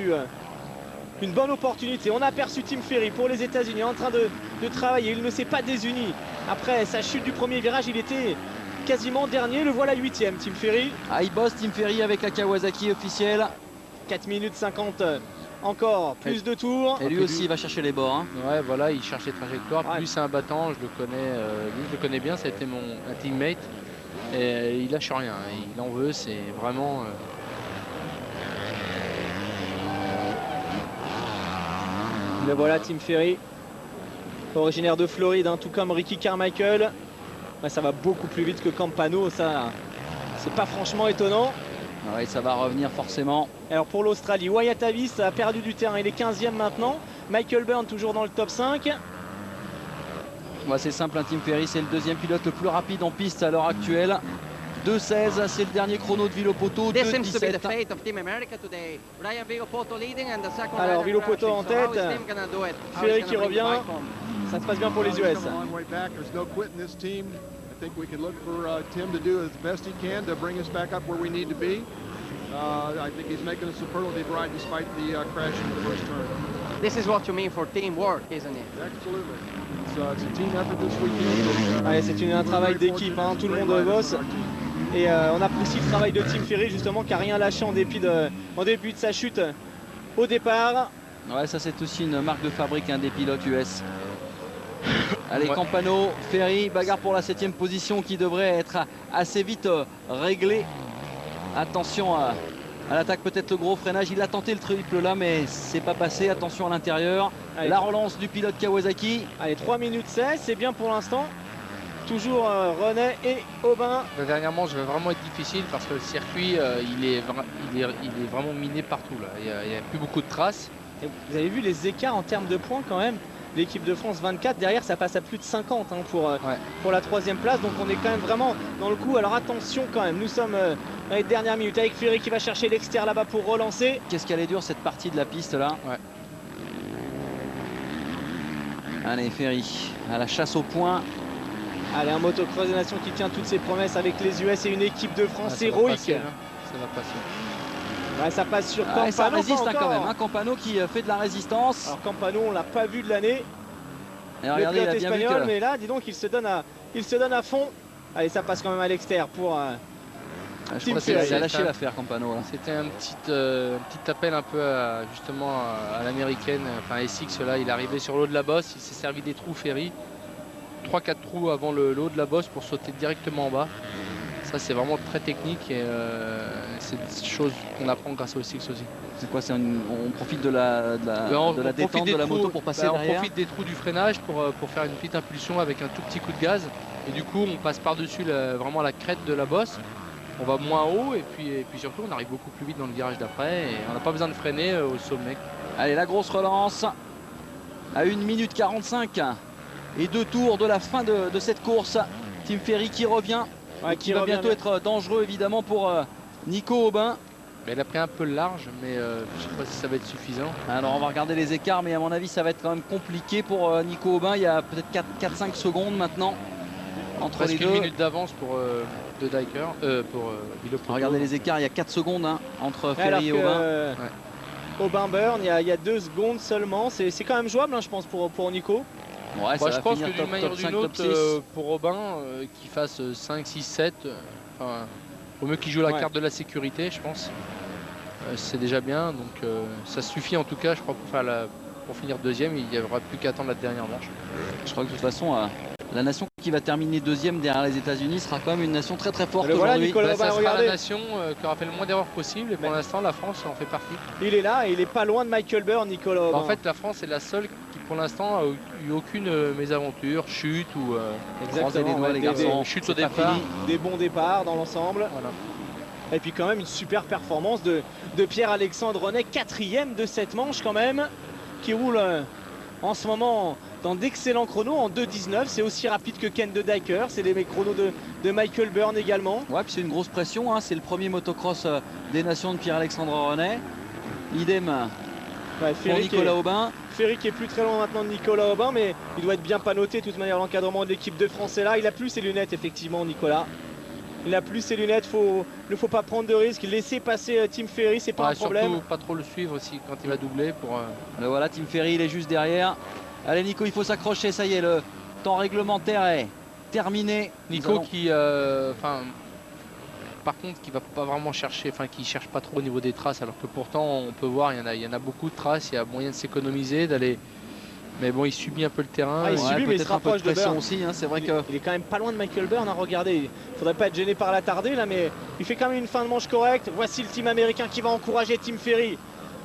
une bonne opportunité. On a aperçu Tim Ferry pour les États-Unis en train de travailler. Il ne s'est pas désuni Après sa chute du premier virage, il était quasiment dernier. Le voilà 8e, Tim Ferry. Ah, il bosse Tim Ferry avec la Kawasaki officielle. 4 minutes 50 encore, plus de tours. Et lui aussi il va chercher les bords. Hein. Ouais, voilà, il cherche les trajectoires. Ouais. Lui, c'est un battant, je le connais, lui, je le connais bien, ça a été un teammate. Et il lâche rien, il en veut, c'est vraiment. Le voilà, Tim Ferry, originaire de Floride, hein, tout comme Ricky Carmichael. Ouais, ça va beaucoup plus vite que Campano, ça, c'est pas franchement étonnant. Ouais, ça va revenir forcément. Alors pour l'Australie, Wyatt Avis a perdu du terrain, il est 15e maintenant. Michael Byrne toujours dans le top 5. Ouais, c'est simple, hein, Tim Ferry, c'est le deuxième pilote le plus rapide en piste à l'heure actuelle. 2.16, c'est le dernier chrono de Villopoto. This seems to be the 2.17. fate of Team America today. Ryan Villopoto leading and the second Alors, rider Villopoto en crashing. So how tête. is Tim gonna do it? How Ferry is qui gonna bring the revient. bike home? Ça se passe bien pour les He's US. come a long way back. There's no quit in this team. I think we can look for Tim to do as best he can to bring us back up where we need to be. I think he's making a superlative ride despite the crash in the first turn. This is what you mean for teamwork, isn't it? Absolutely. It's a team effort this weekend. Ouais, c'est un travail d'équipe, hein, tout le monde bosse. Et on apprécie le travail de Tim Ferry justement qui n'a rien lâché en début de sa chute au départ. Ouais, ça c'est aussi une marque de fabrique, hein, des pilotes US. Allez, Ouais. Campano, Ferry, bagarre pour la 7e position qui devrait être assez vite réglée. Attention à l'attaque, peut-être le gros freinage. Il a tenté le triple là, mais c'est pas passé. Attention à l'intérieur. Allez. La relance du pilote Kawasaki. Allez, 3 minutes 16, c'est bien pour l'instant. Toujours René et Aubin. La dernière manche va vraiment être difficile parce que le circuit, il est vraiment miné partout là. Il n'y a plus beaucoup de traces. Et vous avez vu les écarts en termes de points quand même. L'équipe de France 24, derrière ça passe à plus de 50 hein, pour la 3e place. Donc on est quand même vraiment dans le coup. Alors attention quand même, nous sommes dans les dernières minutes avec Ferry qui va chercher l'extérieur là-bas pour relancer. Qu'est-ce qu'elle est dure cette partie de la piste là. Ouais. Allez, Ferry à la chasse au point. Allez, un motocross des nations qui tient toutes ses promesses avec les US et une équipe de France Ah, ça va héroïque. passer, hein. Ça va passer. Ouais, ça passe sur Ah, Campano. et ça résiste pas hein, quand encore. même. Hein, Campano qui fait de la résistance. Alors Campano, on l'a pas vu de l'année. Et Le regardez, il pilote a bien vu espagnol, que... mais là, dis donc, il se donne à fond. Allez, ça passe quand même à l'extérieur pour. Je Tim crois qu'il Ferry. a lâché l'affaire, Campano. Là. C'était un petit appel un peu justement à l'américaine. Enfin, Essex là, il est arrivé sur l'eau de la bosse, il s'est servi des trous Ferry. 3-4 trous avant le haut de la bosse pour sauter directement en bas. Ça c'est vraiment très technique et c'est des choses qu'on apprend grâce au Essex aussi. C'est quoi, on profite de la On détente profite de des la moto trous, pour passer on derrière. profite des trous du freinage pour faire une petite impulsion avec un tout petit coup de gaz. Et du coup on passe par-dessus vraiment la crête de la bosse. On va moins haut et puis surtout on arrive beaucoup plus vite dans le virage d'après et on n'a pas besoin de freiner au sommet. Allez, la grosse relance à 1 minute 45 et 2 tours de la fin de cette course. Tim Ferry qui revient, Ouais, qui va bientôt être dangereux évidemment pour Nico Aubin. Mais elle a pris un peu le large, mais je ne sais pas si ça va être suffisant. Alors on va regarder les écarts, mais à mon avis ça va être quand même compliqué pour Nico Aubin. Il y a peut-être 4-5 secondes maintenant entre Presque les une deux. minute d'avance pour De Dijker, pour Villopoto. Regardez les écarts, il y a 4 secondes hein, entre Alors Ferry et que, Aubin. Aubin Byrne, il y a 2 secondes seulement. C'est quand même jouable, hein, je pense, pour Nico. Ouais, ça Moi, va je pense finir que d'une manière ou top 5, d'une top autre, 6. pour Aubin, qu'il fasse 5, 6, 7, enfin, au mieux qu'il joue la Ouais. carte de la sécurité, je pense. C'est déjà bien, donc ça suffit en tout cas, je crois, pour finir deuxième. Il n'y aura plus qu'à attendre la dernière marche. Je crois que de toute façon, la nation qui va terminer deuxième derrière les États-Unis sera quand même une nation très très forte Le voilà, aujourd'hui. Nicolas. Ça Aubin, sera regardez. la nation qui aura fait le moins d'erreurs possible, et pour l'instant, la France en fait partie. Il est là et il est pas loin de Michael Byrne, Nicolas Aubin. En fait, la France est la seule qui, pour l'instant, a eu aucune mésaventure, chute ou Croisez les doigts, les garçons. chute C'est au pas départ. fini. des bons départs dans l'ensemble. Voilà. Et puis quand même une super performance de Pierre-Alexandre René, 4e de cette manche quand même, qui roule en ce moment dans d'excellents chronos en 2.19. C'est aussi rapide que Ken De Dijker, c'est les chronos de Michael Byrne également. Ouais, puis c'est une grosse pression, hein. C'est le premier motocross des nations de Pierre-Alexandre René. Idem Ouais, pour Nicolas Aubin. Ferry qui est plus très loin maintenant de Nicolas Aubin, mais il doit être bien panoté. De toute manière, l'encadrement de l'équipe de France est là. Il a plus ses lunettes effectivement, Nicolas. Il a plus ses lunettes, il ne faut pas prendre de risques. Laisser passer Tim Ferry, c'est pas Ouais, un problème. surtout pas trop le suivre aussi quand il va doubler pour. Le voilà, Tim Ferry, il est juste derrière. Allez Nico, il faut s'accrocher, ça y est, le temps réglementaire est terminé. Nico qui, par contre, qui va pas vraiment chercher, qui cherche pas trop au niveau des traces, alors que pourtant on peut voir, il y en a beaucoup de traces, il y a moyen de s'économiser, d'aller. Mais bon, il subit un peu le terrain. Ah, il subit, mais il se rapproche de Byrne aussi. Hein, c'est vrai il est quand même pas loin de Michael Byrne. Hein, regardez, il faudrait pas être gêné par l'attardé là, mais il fait quand même une fin de manche correcte. Voici le team américain qui va encourager Tim Ferry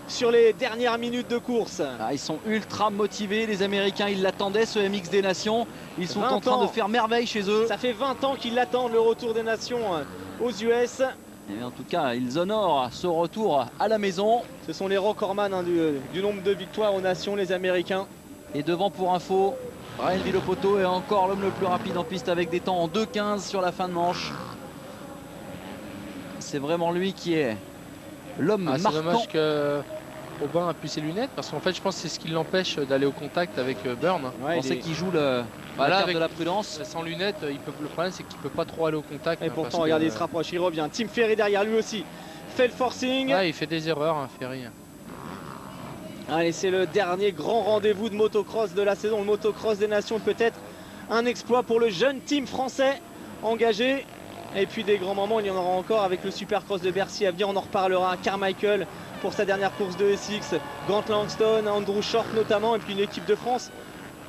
sur les dernières minutes de course. Ils sont ultra motivés, les Américains, ils l'attendaient ce MX des Nations. Ils sont en train de faire merveille chez eux. Ça fait 20 ans qu'ils l'attendent, le retour des Nations aux US. Et en tout cas, ils honorent ce retour à la maison. Ce sont les recordman du nombre de victoires aux Nations, les Américains. Et devant, pour info, Ryan Villopoto est encore l'homme le plus rapide en piste avec des temps en 2,15 sur la fin de manche. C'est vraiment lui qui est l'homme marquant. C'est dommage que Aubin a plus ses lunettes, parce qu'en fait je pense que c'est ce qui l'empêche d'aller au contact avec Byrne. On sait qu'il joue la carte de la prudence. Sans lunettes, le problème c'est qu'il ne peut pas trop aller au contact. Et pourtant, regardez, il se rapproche, il revient. Tim Ferry derrière lui aussi. Fait le forcing. Il fait des erreurs, Ferry. Allez, c'est le dernier grand rendez-vous de motocross de la saison, le motocross des Nations, peut-être un exploit pour le jeune team français engagé. Et puis des grands moments, il y en aura encore avec le Supercross de Bercy à venir, on en reparlera. Carmichael pour sa dernière course de SX, Grant Langston, Andrew Short notamment, et puis l'équipe de France.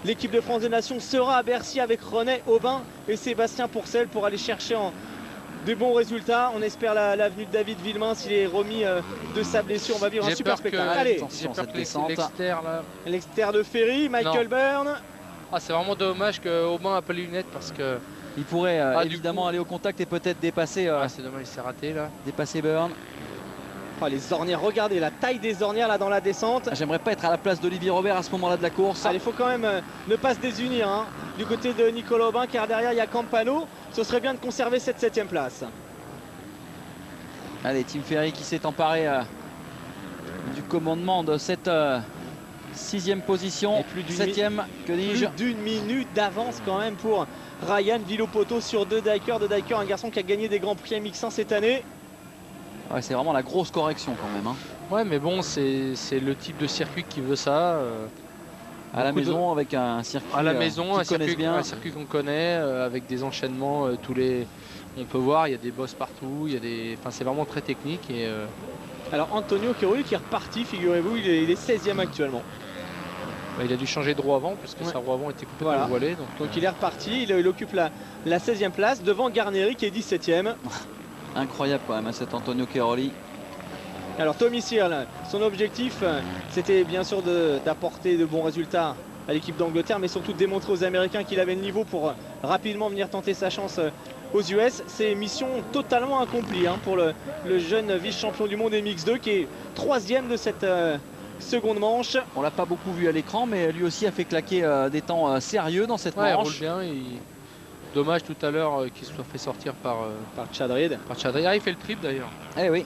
L'équipe de France des Nations sera à Bercy avec René Aubin et Sébastien Pourcel pour aller chercher de bons résultats. On espère la venue de David Villemain s'il est remis de sa blessure. On va vivre un super spectacle. Allez, j'ai peur que l'extérieur de Ferry, Michael Byrne. C'est vraiment dommage que Aubin n'a pas les lunettes parce que il pourrait évidemment aller au contact et peut-être dépasser. C'est dommage, il s'est raté là. Dépasser Byrne. Les ornières, regardez la taille des ornières là dans la descente. J'aimerais pas être à la place d'Olivier Robert à ce moment-là de la course. Il faut quand même ne pas se désunir du côté de Nicolas Aubin, car derrière il y a Campano. Ce serait bien de conserver cette 7e place. Allez, Tim Ferry qui s'est emparé du commandement de cette 6e position. Et plus 7e, que dis-je. Plus d'une minute d'avance quand même pour Ryan Villopoto sur De Dyker. De Dyker, un garçon qui a gagné des grands prix MX1 cette année. Ouais, c'est vraiment la grosse correction quand même. Ouais, mais bon, c'est le type de circuit qui veut ça. À la maison, avec un circuit à la maison, un circuit qu'on connaît, avec des enchaînements on peut voir, il y a des bosses partout, c'est vraiment très technique. Alors Antonio Cairoli qui est reparti, figurez-vous, il est 16e actuellement. Il a dû changer de roue avant puisque sa roue avant était complètement voilée. Donc il est reparti, il occupe la 16e place devant Garneri qui est 17e. Incroyable quand même cet Antonio Cairoli. Alors Tommy Searle, son objectif c'était bien sûr d'apporter de bons résultats à l'équipe d'Angleterre, mais surtout de démontrer aux Américains qu'il avait le niveau pour rapidement venir tenter sa chance aux US. C'est mission totalement accomplie pour le jeune vice-champion du monde MX2 qui est 3e de cette seconde manche. On l'a pas beaucoup vu à l'écran, mais lui aussi a fait claquer des temps sérieux dans cette manche. Il roule bien. Dommage tout à l'heure qu'il se soit fait sortir par Chad Reed. Il fait le trip d'ailleurs. Eh oui.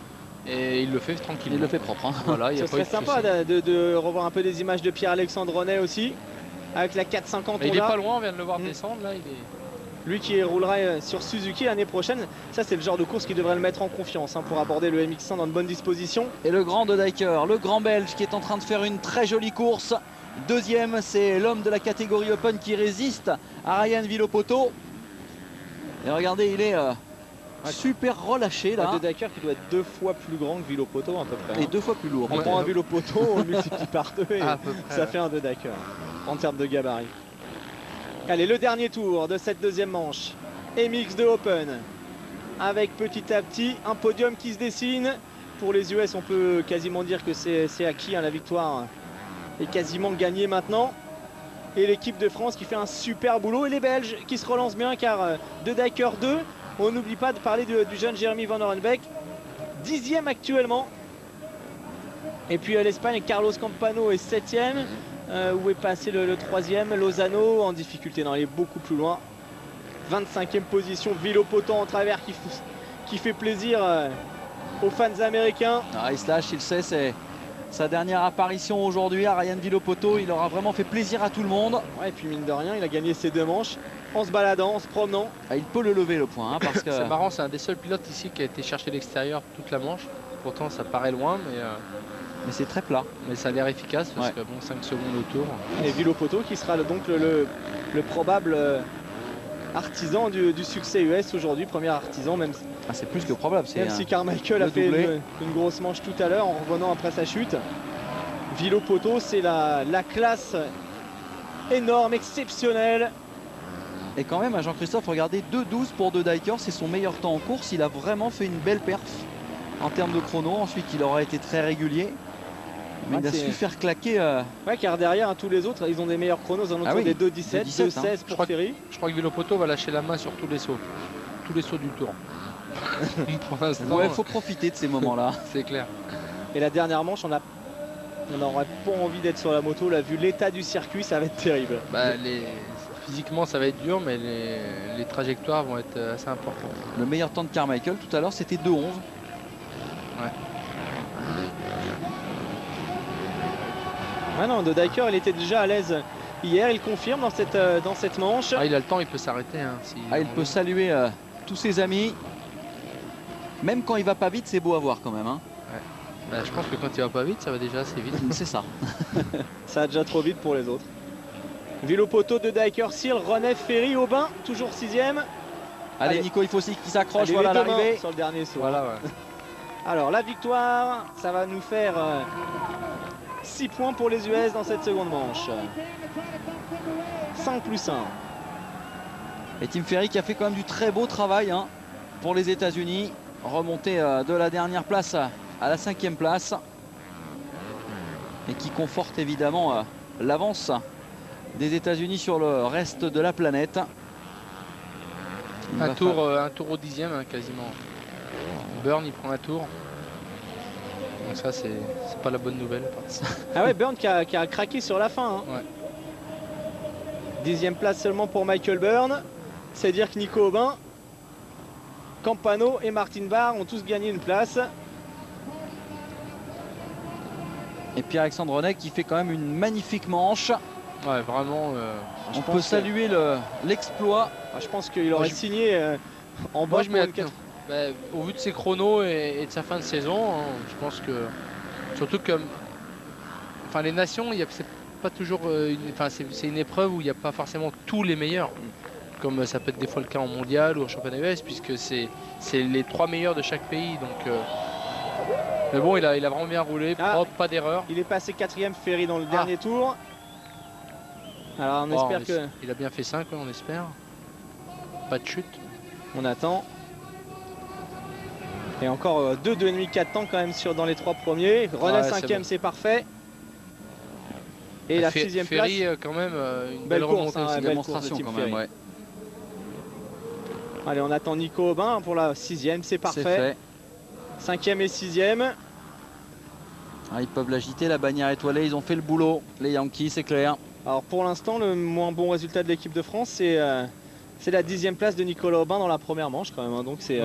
Et il le fait tranquillement. Il le fait propre. Voilà, ce serait sympa de revoir un peu des images de Pierre-Alexandre Renet aussi. Avec la 450. Il est pas loin, on vient de le voir descendre là. Lui qui roulera sur Suzuki l'année prochaine. Ça c'est le genre de course qui devrait le mettre en confiance pour aborder le MX1 dans de bonnes dispositions. Et le grand De Dyker, le grand belge qui est en train de faire une très jolie course. Deuxième, c'est l'homme de la catégorie Open qui résiste à Ryan Villopoto. Et regardez, il est super relâché là. De Dyker qui doit être 2 fois plus grand que Villopoto à peu près. Et 2 fois plus lourd. On prend un Villopoto, on multiplie par 2 et ça fait un De Dyker en termes de gabarit. Allez, le dernier tour de cette deuxième manche. MX2 Open. Avec petit à petit un podium qui se dessine. Pour les US, on peut quasiment dire que c'est acquis. La victoire est quasiment gagnée maintenant. Et l'équipe de France qui fait un super boulot. Et les Belges qui se relancent bien car De Dyker 2. On n'oublie pas de parler du jeune Jeremy Van Orenbeek. 10e actuellement. Et puis l'Espagne, Carlos Campano est 7e. Où est passé le 3e Lozano en difficulté. Non, il est beaucoup plus loin. 25e position. Villopoto en travers qui fait plaisir aux fans américains. Il se lâche, il sait, c'est sa dernière apparition aujourd'hui à Ryan Villopoto. Il aura vraiment fait plaisir à tout le monde. Ouais, et puis mine de rien, il a gagné ses 2 manches en se baladant, en se promenant. Il peut le lever le point parce que... C'est marrant, c'est un des seuls pilotes ici qui a été chercher l'extérieur toute la manche. Pourtant ça paraît loin, mais c'est très plat. Mais ça a l'air efficace parce que 5 secondes au tour. Et Villopoto qui sera donc le probable artisan du succès US aujourd'hui, premier artisan, même, Ah, c'est plus que probable. même si Carmichael a fait une grosse manche tout à l'heure en revenant après sa chute. Villopoto, c'est la classe énorme, exceptionnelle. Et quand même, à Jean-Christophe, regardez, 2,12 pour De Dijker, c'est son meilleur temps en course. Il a vraiment fait une belle perf en termes de chrono. Ensuite, il aura été très régulier. Mais il a su faire claquer. Ouais, car derrière, hein, tous les autres, ils ont des meilleurs chronos en autour des 2,17, 2,16 pour Ferry. Je crois que Villopoto va lâcher la main sur tous les sauts. Tous les sauts du tour. Pour l'instant, ouais, il faut profiter de ces moments-là. C'est clair. Et la dernière manche, on n'aurait pas envie d'être sur la moto. Là, vu l'état du circuit, ça va être terrible. Bah, physiquement, ça va être dur, mais les trajectoires vont être assez importantes. Le meilleur temps de Carmichael tout à l'heure, c'était 2,11. Ouais. Ah non, De Dijker, il était déjà à l'aise hier. Il confirme dans cette manche. Ah, il a le temps, il peut s'arrêter. Hein, il peut saluer tous ses amis. Même quand il va pas vite, c'est beau à voir quand même. Hein. Ouais. Bah, je pense que quand il va pas vite, ça va déjà assez vite. C'est ça. Ça va déjà trop vite pour les autres. Villopoto, De Dijker, Searle, René, Ferry, Aubin, toujours 6e. Allez, Nico, il faut aussi qu'il s'accroche. Voilà l'arrivée. Sur le dernier saut. Voilà, ouais. Alors la victoire, ça va nous faire 6 points pour les US dans cette seconde manche. 5 plus 1. Et Tim Ferry qui a fait quand même du très beau travail pour les États-Unis. Remonté de la dernière place à la 5e place. Et qui conforte évidemment l'avance des États-Unis sur le reste de la planète. Un tour au 10e quasiment. Burn il prend un tour. Donc ça c'est pas la bonne nouvelle. Ah ouais, Burn qui a craqué sur la fin. Ouais. 10e place seulement pour Michael Burn. C'est dire que Nico Aubin, Campano et Martin Barr ont tous gagné une place. Et Pierre-Alexandre René qui fait quand même une magnifique manche. Ouais, vraiment. On peut saluer l'exploit. Je pense qu'il aurait signé en bas. Au vu de ses chronos et de sa fin de saison, je pense que surtout comme les nations, c'est pas toujours c'est une épreuve où il n'y a pas forcément tous les meilleurs, comme ça peut être des fois le cas en mondial ou en championnat US, puisque c'est les 3 meilleurs de chaque pays. Donc, mais bon, il a vraiment bien roulé, propre, pas d'erreur. Il est passé 4e Ferry dans le dernier tour. Alors on espère que... Il a bien fait 5, on espère. Pas de chute. On attend. Et encore 2,5, 4 temps quand même dans les 3 premiers. René 5e, c'est parfait. Et la 6e Ferry, place. quand même, une belle course, remontée, une démonstration quand même. Ouais. Allez, on attend Nico Aubin pour la 6e, c'est parfait. 5e et 6e. Ils peuvent l'agiter, la bannière étoilée, ils ont fait le boulot, les Yankees, c'est clair. Alors pour l'instant, le moins bon résultat de l'équipe de France, c'est la 10e place de Nicolas Aubin dans la première manche quand même. Donc c'est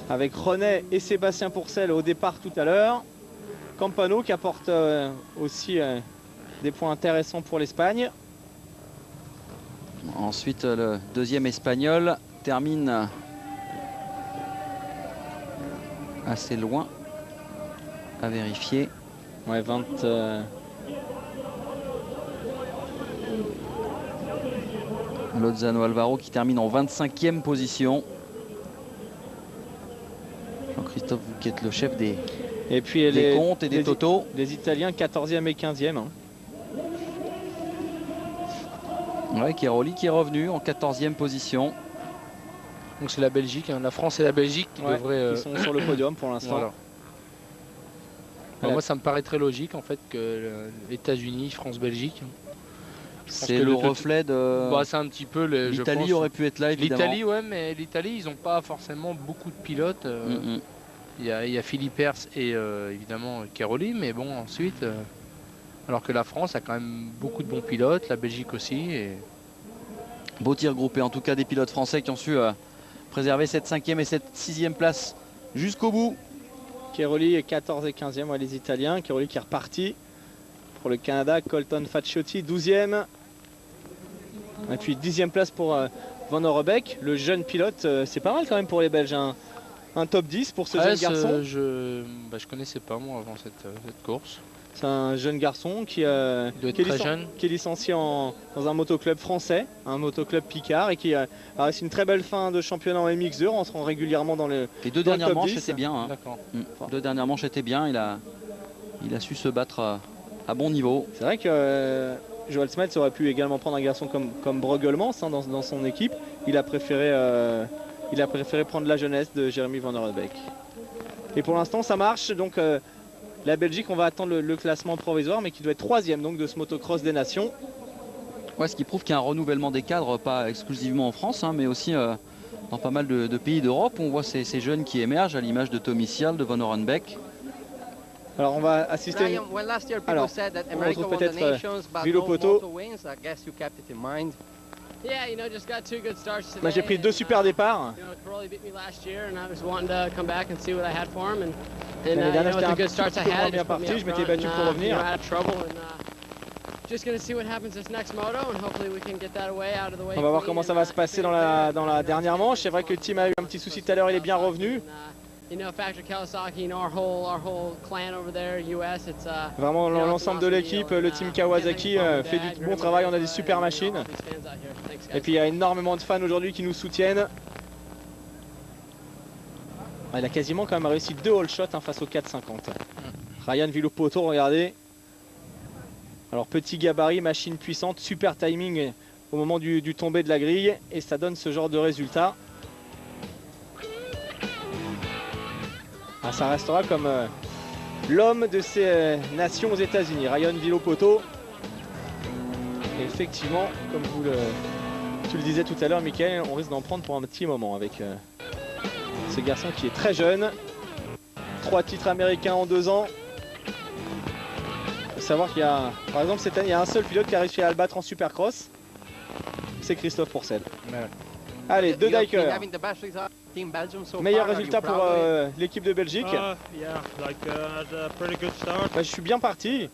avec René et Sébastien Pourcel au départ tout à l'heure. Campano qui apporte aussi des points intéressants pour l'Espagne. Ensuite, le deuxième espagnol termine assez loin à vérifier. Ouais, 20. Lozano Alvaro qui termine en 25e position. Jean-Christophe, vous qui êtes le chef des comptes et des totaux. Les Italiens 14e et 15e. Ouais, Cheroli qui est revenu en 14e position. Donc c'est la Belgique, la France et la Belgique qui devraient... Ils sont sur le podium pour l'instant. Voilà. Moi ça me paraît très logique en fait que États-Unis, France, Belgique. C'est le reflet de... c'est un petit peu... L'Italie aurait pu être là évidemment. L'Italie, ouais, mais l'Italie ils n'ont pas forcément beaucoup de pilotes. Il y a Philippe Hers et évidemment Cheroli, mais bon ensuite... alors que la France a quand même beaucoup de bons pilotes, la Belgique aussi. Et... Beau tir groupé en tout cas des pilotes français qui ont su préserver cette 5e et cette 6e place jusqu'au bout. Cheroli est 14 et 15e, les Italiens. Cheroli qui est reparti pour le Canada. Colton Faciotti 12e. Et puis 10e place pour Van Orebeck, le jeune pilote. C'est pas mal quand même pour les Belges. Un top 10 pour ce jeune garçon. Je connaissais pas moi avant cette course. C'est un jeune garçon qui est licencié dans un motoclub français, un motoclub Picard, et qui a réussi une très belle fin de championnat en MX2, rentrant régulièrement dans le Les deux dernières top manches 10. étaient bien. Hein. D'accord. Deux dernières manches étaient bien. Il a su se battre à bon niveau. C'est vrai que Joel Smets aurait pu également prendre un garçon comme Bruggelmans dans son équipe. Il a préféré prendre la jeunesse de Jeremy Van Der Beek. Et pour l'instant ça marche, donc la Belgique, on va attendre le classement provisoire, mais qui doit être 3e donc, de ce motocross des nations. Ouais, ce qui prouve qu'il y a un renouvellement des cadres, pas exclusivement en France, hein, mais aussi dans pas mal de pays d'Europe. On voit ces jeunes qui émergent à l'image de Tommy Searle, de Van Orenbeek. Alors on va assister à une... Alors, on retrouve peut-être Vilo Poto. Yeah, you know, just got 2 good starts today. Bah, j'ai pris 2 super départs. You know, Crowley beat me last year, and I was wanting to come back and see what I had for him. And L'année you dernière, know, with the good j'étais starts I un had, peu bien just put me parti. up Je m'étais front battu and, pour you revenir. know, out of trouble. And just gonna see what happens this next moto, and hopefully we can get that away out of the way. On va voir comment ça va se passer dans la dernière manche. C'est vrai que Tim a eu un petit souci tout à l'heure, il est bien revenu. You know, Factor Kawasaki, you know, our whole clan over there, US, it's Vraiment l'ensemble de l'équipe, le team Kawasaki fait du bon travail, on a des super machines. Et puis il y a énormément de fans aujourd'hui qui nous soutiennent. Il a quasiment quand même réussi 2 all shots face au 4,50. Ryan Villopoto, regardez. Alors petit gabarit, machine puissante, super timing au moment du tombé de la grille. Et ça donne ce genre de résultat. Ah, ça restera comme l'homme de ces nations aux États-Unis, Ryan Villopoto. Et effectivement, comme tu le disais tout à l'heure, Mickaël, on risque d'en prendre pour un petit moment avec ce garçon qui est très jeune. 3 titres américains en 2 ans. Il faut savoir qu'il y a, par exemple, cette année, il y a un seul pilote qui a réussi à le battre en Supercross. C'est Christophe Pourcel. Ouais. Allez, 2 Dykers. Meilleur résultat pour l'équipe de Belgique. Je suis bien parti.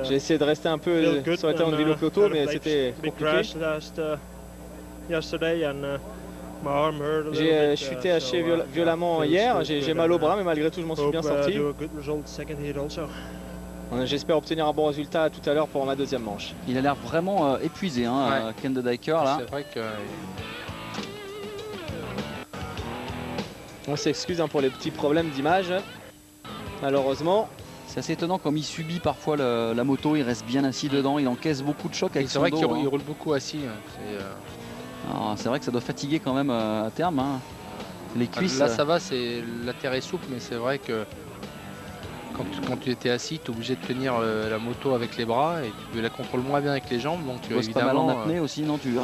J'ai essayé de rester un peu sur le terrain de Villopoto, mais c'était compliqué. J'ai chuté assez violemment hier, j'ai mal au bras, mais malgré tout je m'en suis bien sorti. J'espère obtenir un bon résultat tout à l'heure pour ma 2e manche. Il a l'air vraiment épuisé, hein, Ken de Dyker là. C'est vrai que... On s'excuse pour les petits problèmes d'image, malheureusement. C'est assez étonnant comme il subit parfois la moto, il reste bien assis dedans, il encaisse beaucoup de chocs avec son dos. C'est vrai qu'il roule beaucoup assis. C'est vrai que ça doit fatiguer quand même à terme. Hein. Les cuisses. Là ça va, la terre est souple, mais c'est vrai que quand tu étais assis, tu es obligé de tenir la moto avec les bras et tu la contrôles moins bien avec les jambes. Donc c'est pas mal en apnée aussi, non tu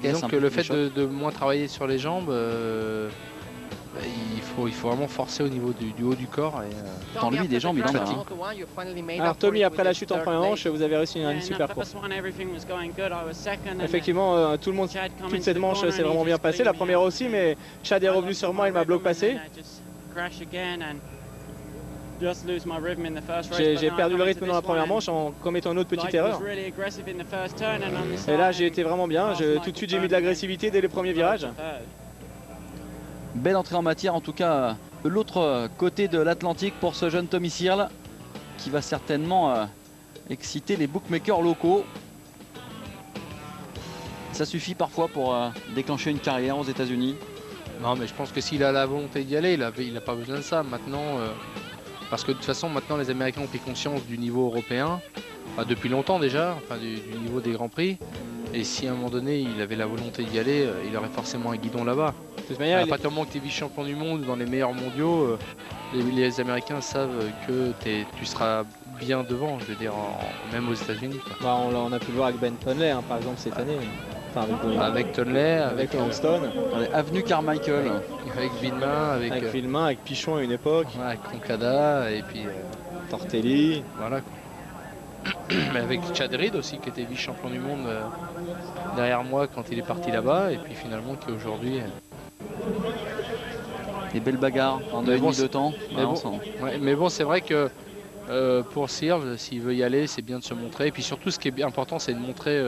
disons que le fait de moins travailler sur les jambes, il faut vraiment forcer au niveau du haut du corps. Dans lui, des jambes, il en a. Alors Tommy, après la chute en première manche, vous avez réussi une super course. Effectivement, tout le monde, toute cette manche s'est vraiment bien passée. La première aussi, mais Chad est revenu sur moi, il m'a bloqué passé. J'ai perdu le rythme dans la première manche en commettant une autre petite erreur. Et là, j'ai été vraiment bien. Tout de suite, j'ai mis de l'agressivité dès les premiers virages. Belle entrée en matière, en tout cas, de l'autre côté de l'Atlantique pour ce jeune Tommy Searle qui va certainement exciter les bookmakers locaux. Ça suffit parfois pour déclencher une carrière aux États-Unis. Non, mais je pense que s'il a la volonté d'y aller, il n'a pas besoin de ça maintenant. Parce que de toute façon, maintenant, les Américains ont pris conscience du niveau européen, depuis longtemps déjà, du niveau des Grands Prix. Et si à un moment donné, il avait la volonté d'y aller, il aurait forcément un guidon là-bas. De toute manière, à partir du moment que tu es vice-champion du monde dans les meilleurs mondiaux, les Américains savent que tu seras bien devant, je veux dire, même aux États-Unis. On a pu le voir avec Ben Tonley, par exemple, cette année. Avec Tonley, avec Langston, avenue Carmichael, avec Villemain, avec Villemain, avec Pichon à une époque, avec Concada et puis Tortelli. Voilà. Mais avec Chad Reed aussi qui était vice-champion du monde derrière moi quand il est parti là-bas et puis finalement qui aujourd'hui. Des belles bagarres en 2 ans de temps. Mais bon, c'est vrai que pour Searle, s'il veut y aller, c'est bien de se montrer. Et puis surtout, ce qui est important, c'est de montrer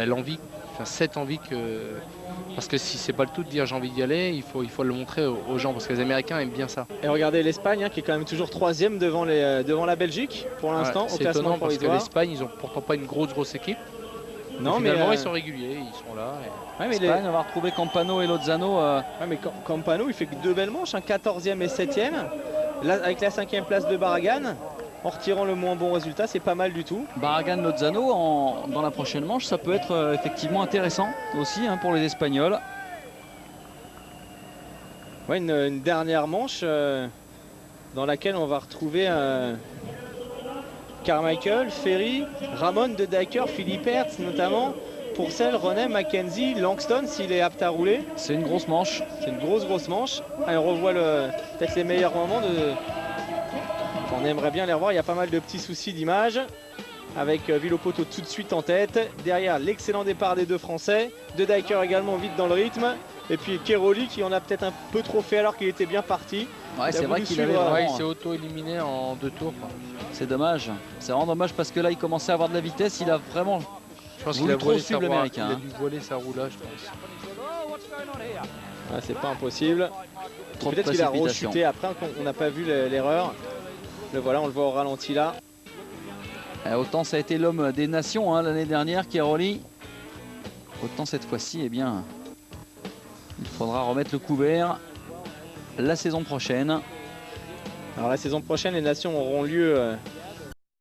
l'envie, cette envie Parce que si c'est pas le tout de dire j'ai envie d'y aller, il faut le montrer aux gens parce que les Américains aiment bien ça. Et regardez l'Espagne hein, qui est quand même toujours 3e devant la Belgique pour l'instant au C'est classement étonnant parce que provisoire. l'Espagne, ils ont pourtant pas une grosse équipe. Non, mais finalement, ils sont réguliers, ils sont là. ouais, mais Espagne, on va retrouver Campano et Lozano. ouais, mais Campano, il fait que 2 belles manches, 14e et 7e. Là, avec la 5e place de Barragan, en retirant le moins bon résultat, c'est pas mal du tout. Barragan Lozano dans la prochaine manche, ça peut être effectivement intéressant aussi hein, pour les Espagnols. Ouais, une dernière manche dans laquelle on va retrouver Carmichael, Ferry, Ramon de Dyker, Philippe Hertz notamment, Pourcel, René, Mackenzie, Langston s'il est apte à rouler. C'est une grosse manche. C'est une grosse manche. Allez, on revoit peut-être les meilleurs moments on aimerait bien les revoir. Il y a pas mal de petits soucis d'image avec Villopoto tout de suite en tête. Derrière l'excellent départ des deux Français. De Dyker également vite dans le rythme. Et puis Keroli qui en a peut-être un peu trop fait alors qu'il était bien parti. Ouais, c'est vrai qu'il avait il s'est auto-éliminé en 2 tours. C'est dommage. C'est vraiment dommage parce que là il commençait à avoir de la vitesse. Il a vraiment je pense voulu trop suivre l'Américain. Il a dû voiler sa roulage, je pense. Ah, c'est pas impossible. Peut-être qu'il a rechuté après, on n'a pas vu l'erreur. Le voilà, on le voit au ralenti là. Autant ça a été l'homme des nations hein, l'année dernière, Keroli. Autant cette fois-ci, eh bien, il faudra remettre le couvert la saison prochaine. Alors la saison prochaine, les nations auront lieu